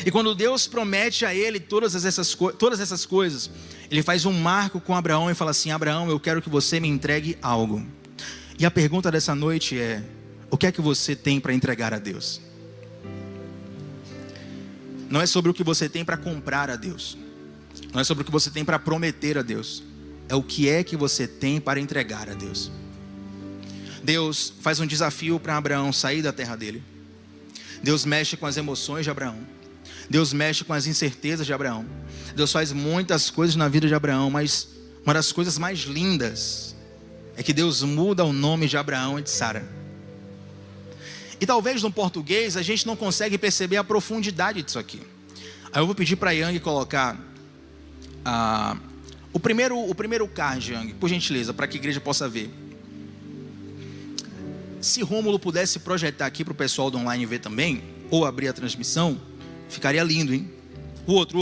e quando Deus promete a ele todas essas coisas, ele faz um marco com Abraão e fala assim, Abraão, eu quero que você me entregue algo. E a pergunta dessa noite é, o que é que você tem para entregar a Deus? Não é sobre o que você tem para comprar a Deus, não é sobre o que você tem para prometer a Deus, é o que é que você tem para entregar a Deus. Deus faz um desafio para Abraão sair da terra dele. Deus mexe com as emoções de Abraão. Deus mexe com as incertezas de Abraão. Deus faz muitas coisas na vida de Abraão, mas uma das coisas mais lindas é que Deus muda o nome de Abraão e de Sara. E talvez no português a gente não consegue perceber a profundidade disso aqui. Aí eu vou pedir para a Yang colocar o primeiro card, Yang, por gentileza, para que a igreja possa ver. Se Rômulo pudesse projetar aqui para o pessoal do online ver também, ou abrir a transmissão, ficaria lindo, hein? O outro.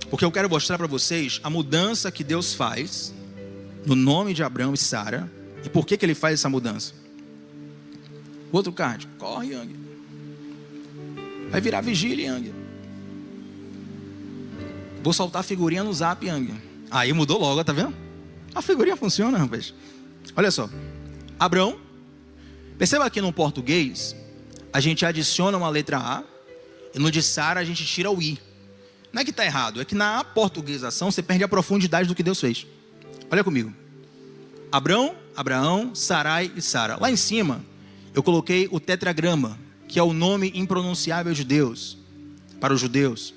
Porque eu quero mostrar para vocês a mudança que Deus faz no nome de Abraão e Sara, e por que ele faz essa mudança. O outro card, corre, Yang. Vai virar vigília, Yang. Vou soltar a figurinha no zap, Yang. Aí mudou logo, tá vendo? A figurinha funciona, rapaz. Olha só. Abraão. Perceba que no português a gente adiciona uma letra A, e no de Sara a gente tira o I. Não é que está errado, é que na portuguesação você perde a profundidade do que Deus fez. Olha comigo. Abraão, Sarai e Sara. Lá em cima eu coloquei o tetragrama, que é o nome impronunciável de Deus para os judeus,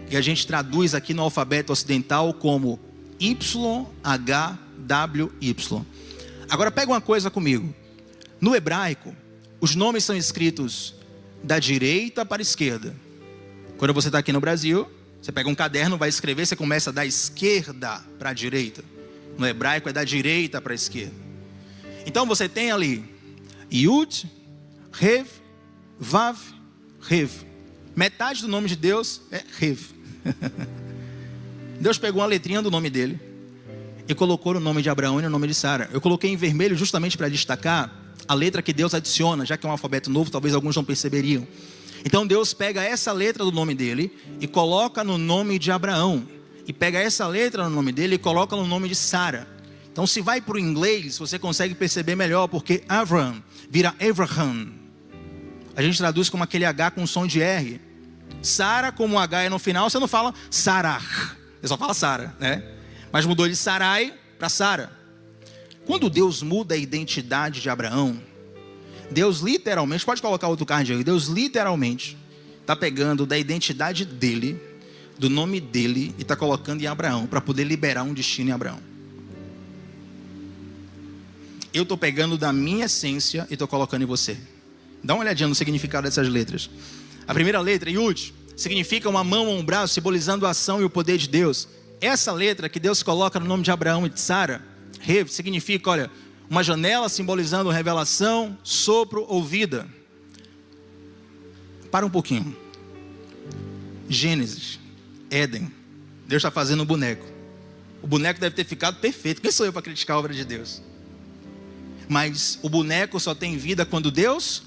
e a gente traduz aqui no alfabeto ocidental como YHWY. Agora pega uma coisa comigo. No hebraico, os nomes são escritos da direita para a esquerda. Quando você está aqui no Brasil, você pega um caderno, vai escrever, você começa da esquerda para a direita. No hebraico é da direita para a esquerda. Então você tem ali Yud, Rev, Vav, Rev. Metade do nome de Deus é Rev. Deus pegou uma letrinha do nome dele e colocou no nome de Abraão e no nome de Sara. Eu coloquei em vermelho justamente para destacar a letra que Deus adiciona, já que é um alfabeto novo, talvez alguns não perceberiam. Então Deus pega essa letra do nome dele e coloca no nome de Abraão, e pega essa letra no nome dele e coloca no nome de Sara. Então se vai para o inglês, você consegue perceber melhor, porque Avram vira Abraham. A gente traduz como aquele H com som de R. Sara, como o H é no final, você não fala Sarah, você só fala Sara, né? Mas mudou de Sarai para Sara. Quando Deus muda a identidade de Abraão, Deus literalmente, pode colocar outro card aí, Deus literalmente está pegando da identidade dele, do nome dele, e está colocando em Abraão, para poder liberar um destino em Abraão. eu estou pegando da minha essência e estou colocando em você. Dá uma olhadinha no significado dessas letras. A primeira letra, Yud, significa uma mão ou um braço, simbolizando a ação e o poder de Deus. Essa letra que Deus coloca no nome de Abraão e de Sara, Rev, significa, olha, uma janela simbolizando revelação, sopro ou vida. Para um pouquinho. Gênesis, Éden, Deus está fazendo um boneco. O boneco deve ter ficado perfeito. Quem sou eu para criticar a obra de Deus? Mas o boneco só tem vida quando Deus...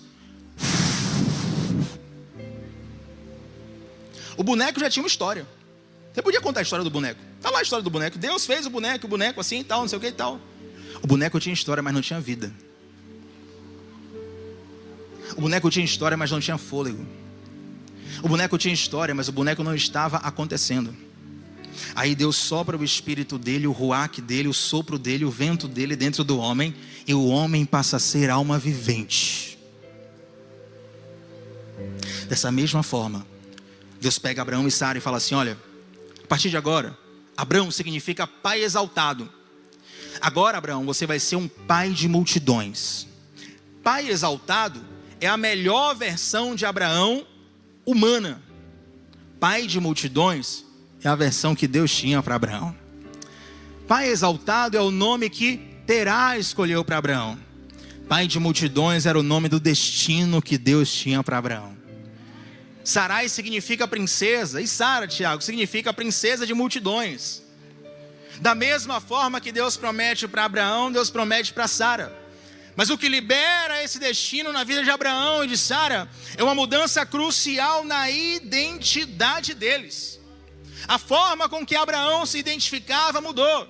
O boneco já tinha uma história. Você podia contar a história do boneco. Está lá a história do boneco. Deus fez o boneco assim e tal, não sei o que e tal. O boneco tinha história, mas não tinha vida. O boneco tinha história, mas não tinha fôlego. O boneco tinha história, mas o boneco não estava acontecendo. Aí Deus sopra o espírito dele, o ruach dele, o sopro dele, o vento dele dentro do homem, e o homem passa a ser alma vivente. Dessa mesma forma, Deus pega Abraão e Sara e fala assim, olha, a partir de agora, Abraão significa pai exaltado. Agora, Abraão, você vai ser um pai de multidões. Pai exaltado é a melhor versão de Abraão humana. Pai de multidões é a versão que Deus tinha para Abraão. Pai exaltado é o nome que Terá escolheu para Abraão. Pai de multidões era o nome do destino que Deus tinha para Abraão. Sarai significa princesa, e Sara, Tiago, significa princesa de multidões. Da mesma forma que Deus promete para Abraão, Deus promete para Sara. Mas o que libera esse destino na vida de Abraão e de Sara é uma mudança crucial na identidade deles. A forma com que Abraão se identificava mudou.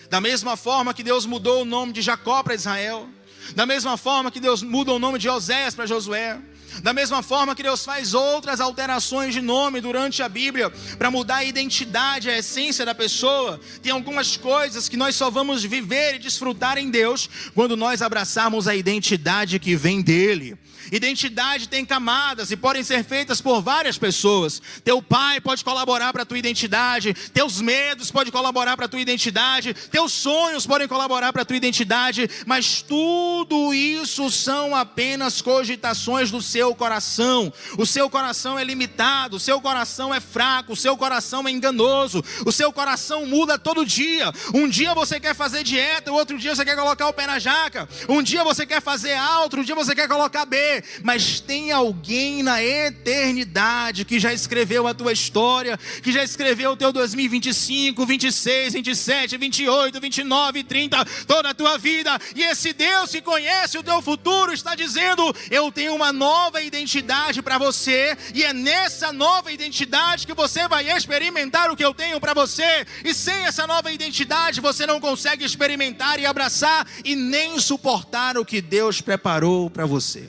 Da mesma forma que Deus mudou o nome de Jacó para Israel. Da mesma forma que Deus muda o nome de Oséias para Josué. Da mesma forma que Deus faz outras alterações de nome durante a Bíblia para mudar a identidade, a essência da pessoa. Tem algumas coisas que nós só vamos viver e desfrutar em Deus quando nós abraçarmos a identidade que vem dele. Identidade tem camadas e podem ser feitas por várias pessoas. Teu pai pode colaborar para a tua identidade. Teus medos podem colaborar para a tua identidade. Teus sonhos podem colaborar para a tua identidade. Mas tudo isso são apenas cogitações do seu coração. O seu coração é limitado. O seu coração é fraco. O seu coração é enganoso. O seu coração muda todo dia. Um dia você quer fazer dieta, o outro dia você quer colocar o pé na jaca. Um dia você quer fazer A, outro dia você quer colocar B. Mas tem alguém na eternidade que já escreveu a tua história, que já escreveu o teu 2025, 26, 27, 28, 29, 30, toda a tua vida. E esse Deus que conhece o teu futuro está dizendo: eu tenho uma nova identidade para você, e é nessa nova identidade que você vai experimentar o que eu tenho para você. E sem essa nova identidade você não consegue experimentar e abraçar e nem suportar o que Deus preparou para você.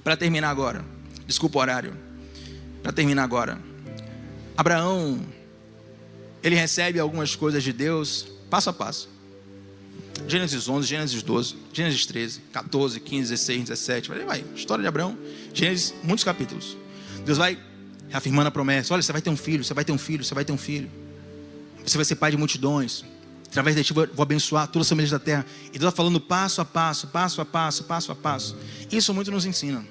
Para terminar agora, desculpa o horário, para terminar agora, Abraão, ele recebe algumas coisas de Deus, passo a passo. Gênesis 11, Gênesis 12, Gênesis 13, 14, 15, 16, 17, vai, história de Abraão, Gênesis, muitos capítulos. Deus vai reafirmando a promessa, olha, você vai ter um filho, você vai ter um filho, você vai ter um filho. Você vai ser pai de multidões. Através de ti vou abençoar todas as famílias da terra. E Deus está falando passo a passo, passo a passo, passo a passo. Isso muito nos ensina.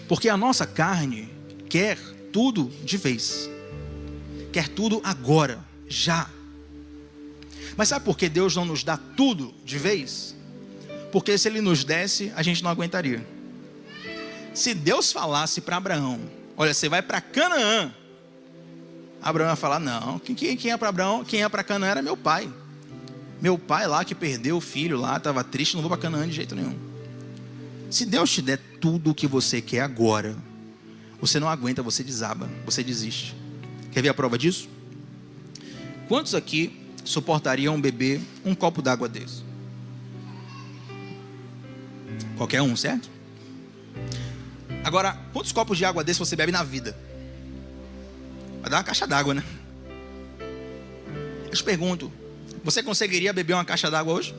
Porque a nossa carne quer tudo de vez. Quer tudo agora, já. Mas sabe por que Deus não nos dá tudo de vez? Porque se Ele nos desse, a gente não aguentaria. Se Deus falasse para Abraão, olha, você vai para Canaã, Abraão ia falar, não, quem é para Abraão, quem é para Canaã era meu pai. Meu pai lá que perdeu o filho lá, estava triste, não vou para Canaã de jeito nenhum. Se Deus te der tudo o que você quer agora, você não aguenta, você desaba, você desiste. Quer ver a prova disso? Quantos aqui suportariam beber um copo d'água desse? Qualquer um, certo? Agora, quantos copos de água desse você bebe na vida? Vai dar uma caixa d'água, né? Eu te pergunto, você conseguiria beber uma caixa d'água hoje?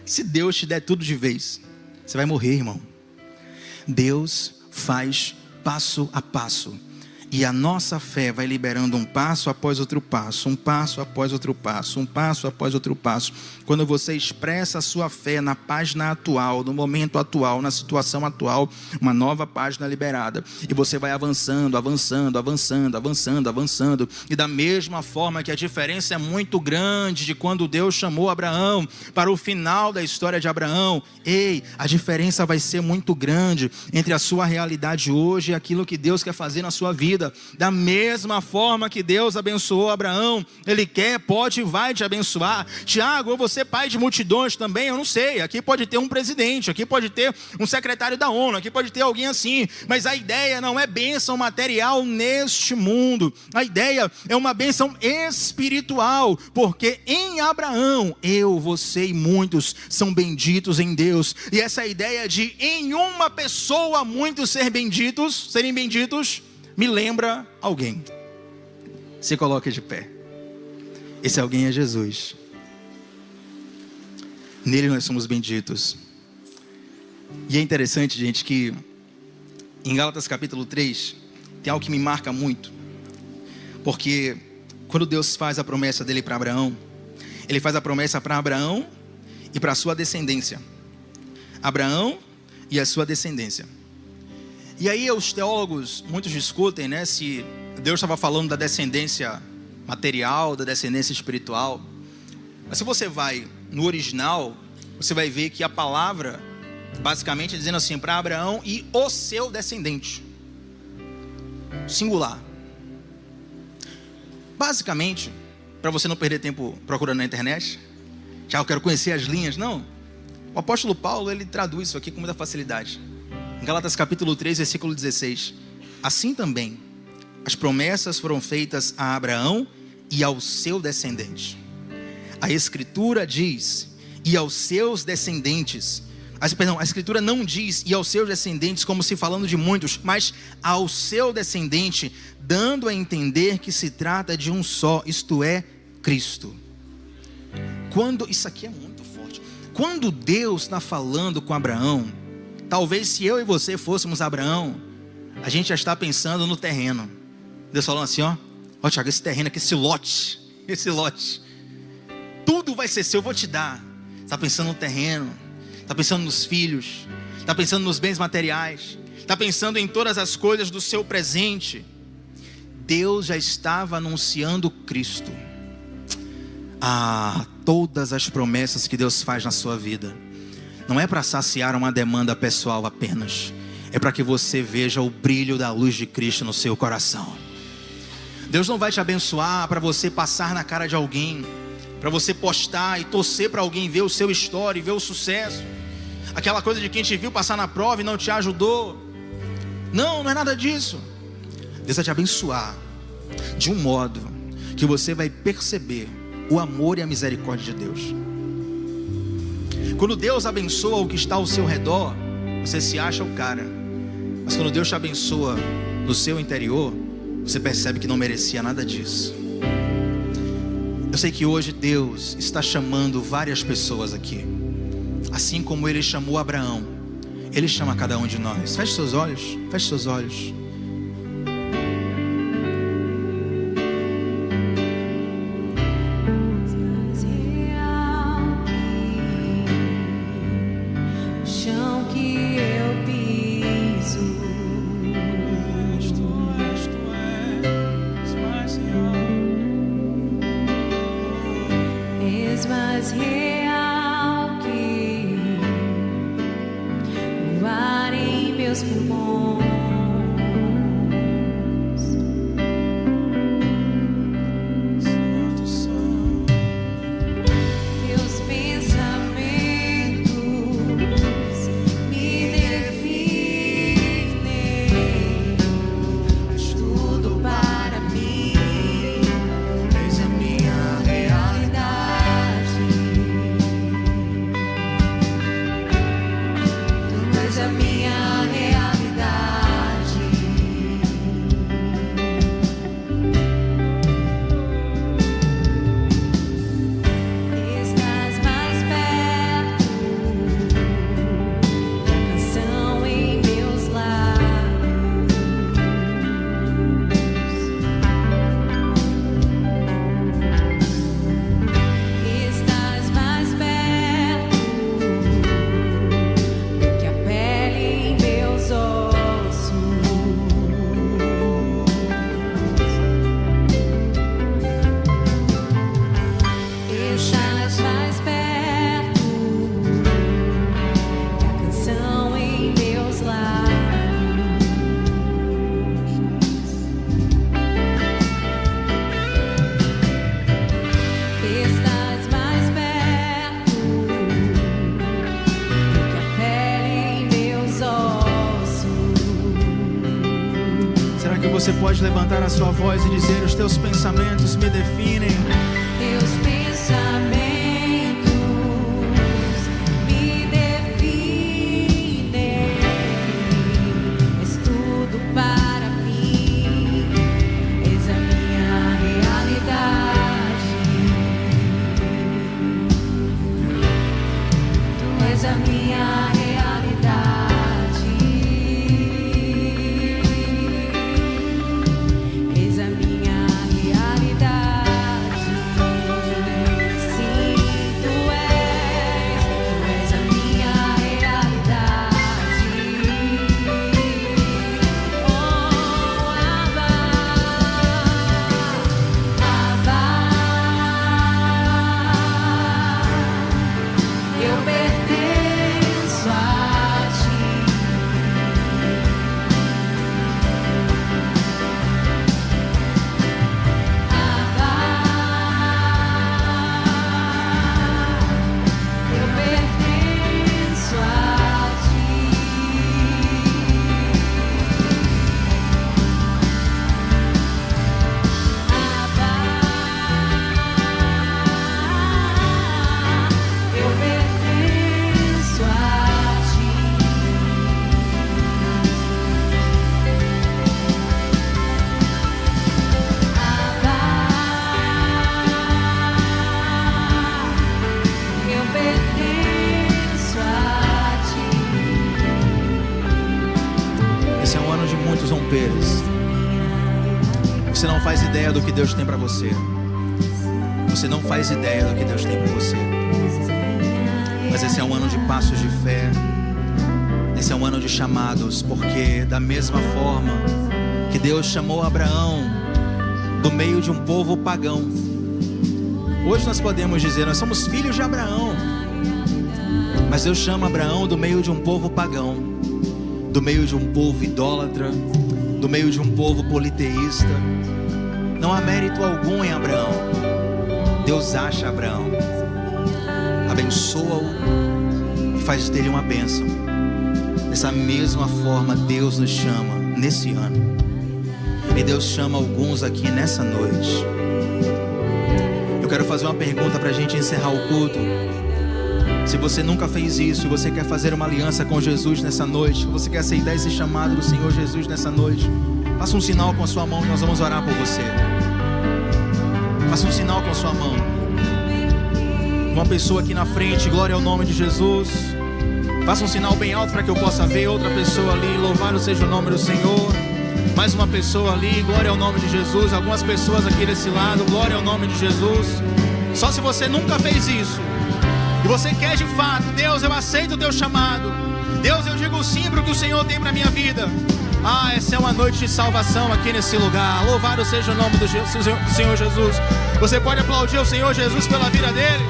Se Deus te der tudo de vez, você vai morrer, irmão. Deus faz passo a passo. E a nossa fé vai liberando um passo após outro passo, um passo após outro passo, um passo após outro passo. Quando você expressa a sua fé na página atual, no momento atual, na situação atual, uma nova página liberada. E você vai avançando, avançando, avançando, avançando, avançando. E da mesma forma que a diferença é muito grande de quando Deus chamou Abraão para o final da história de Abraão. Ei, a diferença vai ser muito grande entre a sua realidade hoje e aquilo que Deus quer fazer na sua vida. Da mesma forma que Deus abençoou Abraão, Ele quer, pode e vai te abençoar. Tiago, eu vou ser pai de multidões também? Eu não sei, aqui pode ter um presidente, aqui pode ter um secretário da ONU, aqui pode ter alguém assim, mas a ideia não é bênção material neste mundo, a ideia é uma bênção espiritual, porque em Abraão, eu, você e muitos são benditos em Deus, e essa ideia de em uma pessoa muitos serem benditos, me lembra alguém. Se coloque de pé. Esse alguém é Jesus. Nele nós somos benditos. E é interessante, gente, que em Gálatas capítulo 3 tem algo que me marca muito. Porque quando Deus faz a promessa dele para Abraão, Ele faz a promessa para Abraão e para a sua descendência. Abraão e a sua descendência. E aí os teólogos, muitos discutem, né, se Deus estava falando da descendência material, da descendência espiritual. Mas se você vai no original, você vai ver que a palavra, basicamente dizendo assim, para Abraão e o seu descendente. Singular. Basicamente, para você não perder tempo procurando na internet, já eu quero conhecer as linhas, não. O apóstolo Paulo, ele traduz isso aqui com muita facilidade. Em Gálatas capítulo 3, versículo 16. Assim também, as promessas foram feitas a Abraão e ao seu descendente. A Escritura diz, e aos seus descendentes. A Escritura não diz, e aos seus descendentes, como se falando de muitos, mas ao seu descendente, dando a entender que se trata de um só, isto é, Cristo. Isso aqui é muito forte. Quando Deus está falando com Abraão, talvez se eu e você fôssemos Abraão, a gente já está pensando no terreno. Deus falando assim, ó Tiago, esse terreno aqui, esse lote, tudo vai ser seu, eu vou te dar. Está pensando no terreno, está pensando nos filhos, está pensando nos bens materiais, está pensando em todas as coisas do seu presente. Deus já estava anunciando Cristo. Todas as promessas que Deus faz na sua vida não é para saciar uma demanda pessoal apenas, é para que você veja o brilho da luz de Cristo no seu coração. Deus não vai te abençoar para você passar na cara de alguém, para você postar e torcer para alguém ver o seu story, ver o sucesso, aquela coisa de quem te viu passar na prova e não te ajudou. Não é nada disso. Deus vai te abençoar de um modo que você vai perceber o amor e a misericórdia de Deus. Quando Deus abençoa o que está ao seu redor, você se acha o cara. Mas quando Deus te abençoa no seu interior, você percebe que não merecia nada disso. Eu sei que hoje Deus está chamando várias pessoas aqui. Assim como Ele chamou Abraão, Ele chama cada um de nós. Feche seus olhos, feche seus olhos. você pode levantar a sua voz e dizer: os teus pensamentos me definem. Teus pensamentos me definem. És tudo para mim. És a minha realidade. Tu és a minha realidade. És a minha realidade. Sim, tu és a minha realidade. Oh, Abba, Abba, eu pertenço a ti. Abba, eu pertenço a ti. Abba, eu pertenço a ti. Abba, eu pertenço a ti. Esse é um ano de muitos romperes. Você não faz ideia do que Deus tem para você. Você não faz ideia do que Deus tem para você. Mas esse é um ano de passos de fé. Esse é um ano de chamados, porque da mesma forma que Deus chamou Abraão do meio de um povo pagão, hoje nós podemos dizer: nós somos filhos de Abraão. Mas Deus chama Abraão do meio de um povo pagão, do meio de um povo idólatra, do meio de um povo politeísta. Não há mérito algum em Abraão. Deus acha Abraão, abençoa-o e faz dele uma bênção. Dessa mesma forma Deus nos chama nesse ano. E Deus chama alguns aqui nessa noite. Eu quero fazer uma pergunta para a gente encerrar o culto. Se você nunca fez isso e você quer fazer uma aliança com Jesus nessa noite, você quer aceitar esse chamado do Senhor Jesus nessa noite, faça um sinal com a sua mão e nós vamos orar por você. Faça um sinal com a sua mão. Uma pessoa aqui na frente, glória ao nome de Jesus. Faça um sinal bem alto para que eu possa ver. Outra pessoa ali, louvado seja o nome do Senhor. Mais uma pessoa ali, glória ao nome de Jesus. Algumas pessoas aqui desse lado, glória ao nome de Jesus. Só se você nunca fez isso e você quer de fato: Deus, eu aceito o teu chamado. Deus, eu digo sim para o que o Senhor tem para a minha vida. Essa é uma noite de salvação aqui nesse lugar. Louvado seja o nome do Senhor Jesus. Você pode aplaudir o Senhor Jesus pela vida dele.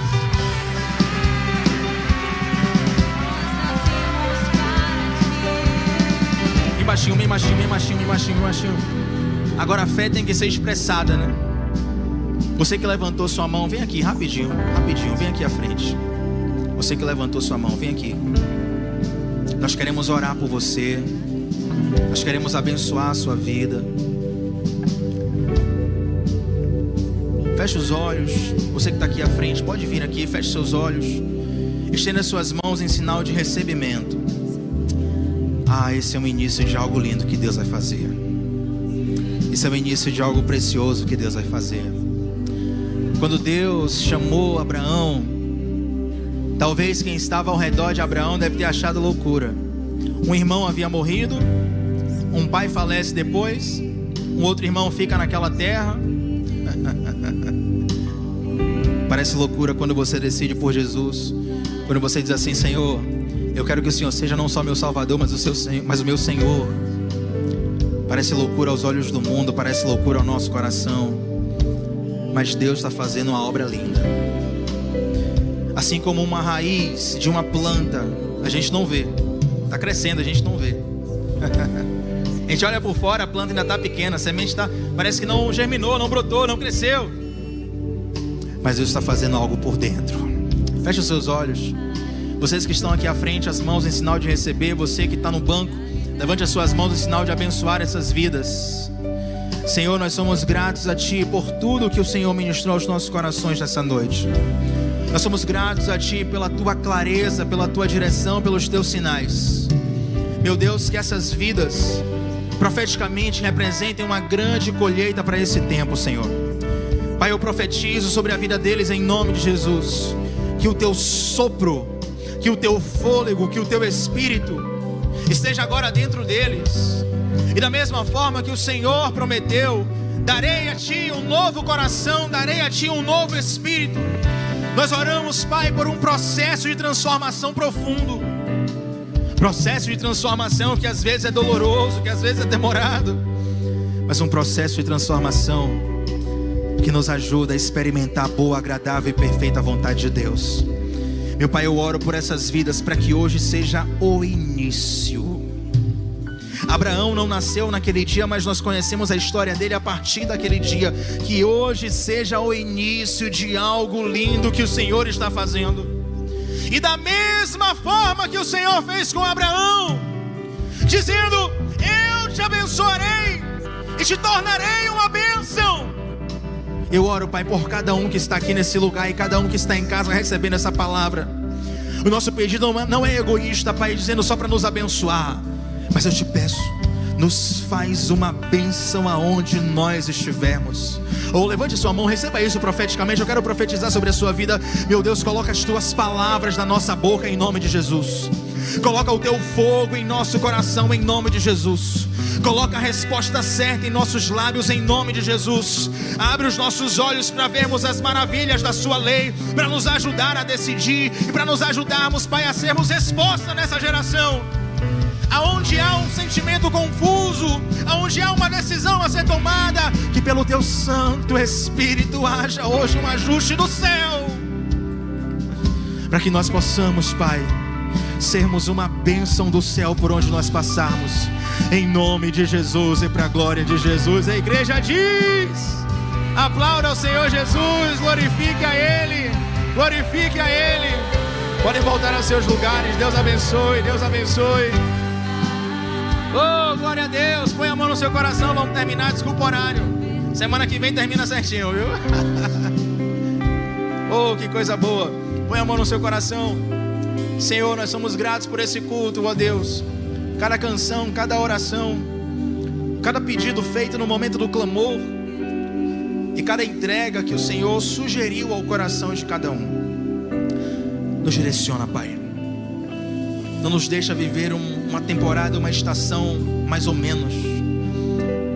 Bem baixinho, bem baixinho, bem baixinho, bem baixinho, bem baixinho. Agora a fé tem que ser expressada, né? Você que levantou sua mão, vem aqui rapidinho, rapidinho, vem aqui à frente. Você que levantou sua mão, vem aqui. Nós queremos orar por você. Nós queremos abençoar a sua vida. Feche os olhos. Você que está aqui à frente, pode vir aqui, feche seus olhos. Estenda suas mãos em sinal de recebimento. Esse é o início de algo lindo que Deus vai fazer. Esse é o início de algo precioso que Deus vai fazer. Quando Deus chamou Abraão, talvez quem estava ao redor de Abraão deve ter achado loucura. Um irmão havia morrido, um pai falece depois, um outro irmão fica naquela terra. Parece loucura quando você decide por Jesus. Quando você diz assim: Senhor, eu quero que o Senhor seja não só meu Salvador, mas o meu Senhor. Parece loucura aos olhos do mundo, parece loucura ao nosso coração. Mas Deus está fazendo uma obra linda. Assim como uma raiz de uma planta, a gente não vê. Está crescendo, a gente não vê. A gente olha por fora, a planta ainda está pequena, a semente parece que não germinou, não brotou, não cresceu. Mas Deus está fazendo algo por dentro. Feche os seus olhos. Vocês que estão aqui à frente, as mãos em sinal de receber. Você que está no banco, levante as suas mãos em sinal de abençoar essas vidas. Senhor, nós somos gratos a Ti por tudo que o Senhor ministrou aos nossos corações nessa noite. Nós somos gratos a Ti pela Tua clareza, pela Tua direção, pelos Teus sinais. Meu Deus, que essas vidas profeticamente representem uma grande colheita para esse tempo, Senhor. Pai, eu profetizo sobre a vida deles em nome de Jesus, que o Teu sopro, que o Teu fôlego, que o Teu Espírito esteja agora dentro deles. E da mesma forma que o Senhor prometeu, darei a Ti um novo coração, darei a Ti um novo Espírito. Nós oramos, Pai, por um processo de transformação profundo. Processo de transformação que às vezes é doloroso, que às vezes é demorado, mas um processo de transformação que nos ajuda a experimentar a boa, agradável e perfeita vontade de Deus. Meu Pai, eu oro por essas vidas para que hoje seja o início. Abraão não nasceu naquele dia, mas nós conhecemos a história dele a partir daquele dia. Que hoje seja o início de algo lindo que o Senhor está fazendo. E da mesma forma que o Senhor fez com Abraão, dizendo: eu te abençoarei e te tornarei uma bênção. Eu oro, Pai, por cada um que está aqui nesse lugar e cada um que está em casa recebendo essa palavra. O nosso pedido não é egoísta, Pai, dizendo só para nos abençoar, mas eu te peço, nos faz uma bênção aonde nós estivermos. Ou levante sua mão, receba isso profeticamente. Eu quero profetizar sobre a sua vida. Meu Deus, coloca as tuas palavras na nossa boca em nome de Jesus. Coloca o teu fogo em nosso coração em nome de Jesus. Coloca a resposta certa em nossos lábios em nome de Jesus. Abre os nossos olhos para vermos as maravilhas da sua lei, para nos ajudar a decidir e para nos ajudarmos, Pai, a sermos resposta nessa geração. Aonde há um sentimento confuso, aonde há uma decisão a ser tomada, que pelo Teu Santo Espírito haja hoje um ajuste do céu, para que nós possamos, Pai, sermos uma bênção do céu por onde nós passarmos, em nome de Jesus e para a glória de Jesus. A igreja diz: aplauda ao Senhor Jesus, glorifique a Ele, glorifique a Ele. Podem voltar aos seus lugares. Deus abençoe, Deus abençoe. Oh, glória a Deus. Põe a mão no seu coração, vamos terminar, desculpa o horário. Semana que vem termina certinho, viu? Oh, que coisa boa. Põe a mão no seu coração. Senhor, nós somos gratos por esse culto, ó Deus. Cada canção, cada oração, cada pedido feito no momento do clamor e cada entrega que o Senhor sugeriu ao coração de cada um. Nos direciona, Pai. Não nos deixa viver uma temporada, uma estação mais ou menos.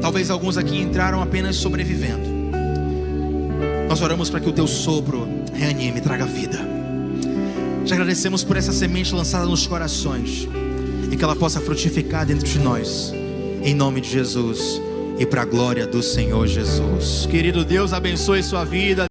Talvez alguns aqui entraram apenas sobrevivendo. Nós oramos para que o Teu sopro reanime, traga vida. Te agradecemos por essa semente lançada nos corações e que ela possa frutificar dentro de nós, em nome de Jesus e para a glória do Senhor Jesus. Querido Deus, abençoe sua vida.